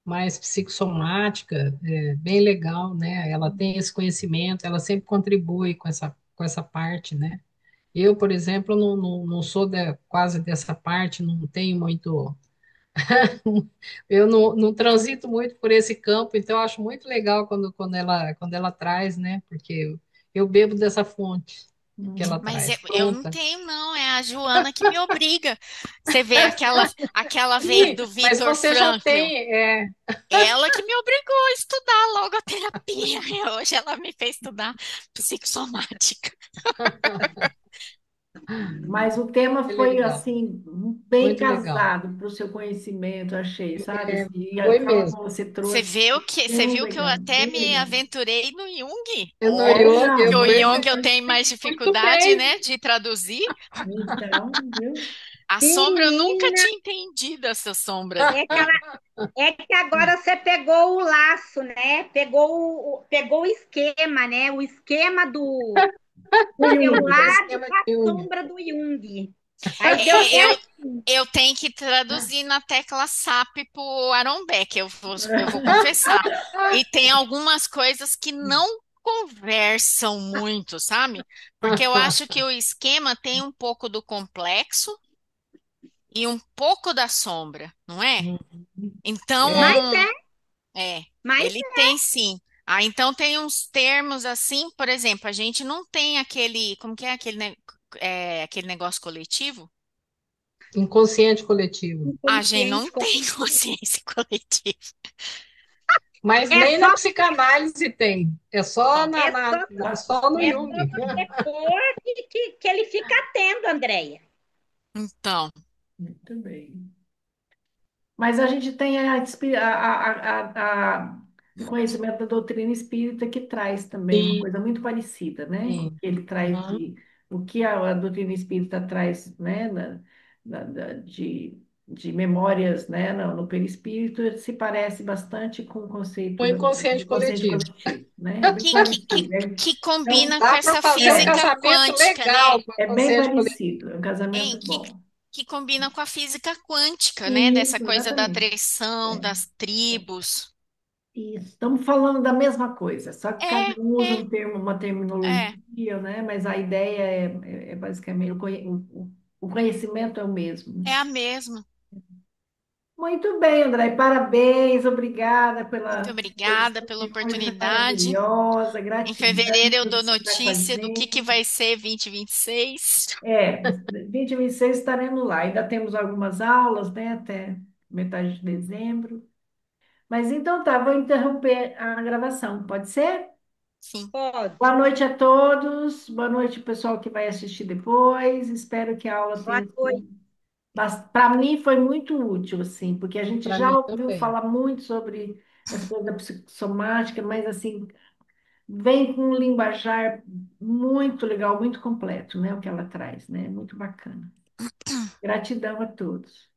mais psicossomática, bem legal, né? Ela tem esse conhecimento, ela sempre contribui com essa parte, né? Eu, por exemplo, não sou quase dessa parte, não tenho muito. Eu não transito muito por esse campo, então eu acho muito legal quando ela traz, né? Porque eu bebo dessa fonte que ela Mas traz, eu não pronta. tenho, não. É a Joana que me obriga. Você vê aquela vez Ih, do mas Viktor você já Frankl. tem, Ela que me obrigou a estudar logoterapia. E hoje ela me fez estudar psicossomática. Mas o tema que foi legal, assim, bem muito legal. casado para o seu conhecimento, achei, sabe? É, Assim, e a foi forma mesmo. como você Você trouxe, vê você bem viu que eu legal, até bem me legal. aventurei no Jung? Eu no Ó, yoga, Não, que eu o Jung percebi eu tenho mais muito dificuldade, bem. né, de traduzir. então, viu? A sombra eu nunca Menina, tinha entendido essa sombra. é que, é que agora você pegou o laço, né? Pegou o esquema, né? O esquema do O seu Jung. O lado esquema com a de Jung. sombra do Jung. Aí deu É, certo. eu tenho que traduzir na tecla SAP para o Aaron Beck, eu vou confessar. E tem algumas coisas que não conversam muito, sabe? Porque eu acho que o esquema tem um pouco do complexo e um pouco da sombra, não é? Então, É, Mas é, é, mas ele tem sim. Ah, então tem uns termos assim, por exemplo, a gente não tem aquele, como que é aquele negócio coletivo? inconsciente coletivo. A gente não inconsciente. tem consciência coletiva. Mas É nem na só, psicanálise tem. É só, Ó, é só, só no é só Jung. você pôr que ele fica atento, Andréia. então, Muito bem. Mas a gente tem o conhecimento da doutrina espírita que traz também uma Sim, coisa muito parecida, né? sim. Ele traz Uhum. o que a doutrina espírita traz, né? De memórias, né? No perispírito se parece bastante com o O conceito do inconsciente consciente coletivo. coletivo, né? É bem que, que, que, parecido. que Então, combina com Dá para essa fazer um é, física casamento quântica, né? legal com o é bem inconsciente coletivo. parecido, é um casamento Hein? Que, bom. que combina com a física quântica, né? Dessa Isso, coisa da exatamente. atraição, É. das tribos. Isso, estamos falando da mesma coisa, só que cada É, um usa é, um termo, uma é. terminologia, né? Mas a ideia é basicamente o conhecimento é o mesmo. É a mesma. Muito bem, André. Parabéns, obrigada Muito pela obrigada pela exposição, foi oportunidade. maravilhosa. Em Gratidão fevereiro eu por dou estar com a notícia do que gente. vai ser 2026. 2026 estaremos lá. Ainda temos algumas aulas, né, até metade de dezembro. Mas então tá, vou interromper a gravação, pode ser? Sim, Boa Pode. noite a todos, boa noite, pessoal que vai assistir depois. Espero que a aula Boa tenha noite. sido. Para mim foi muito útil, assim, porque a gente Para já mim ouviu também. falar muito sobre essa coisa da psicossomática, mas assim, vem com um linguajar muito legal, muito completo, né? O que ela traz, né? Muito bacana. Gratidão a todos.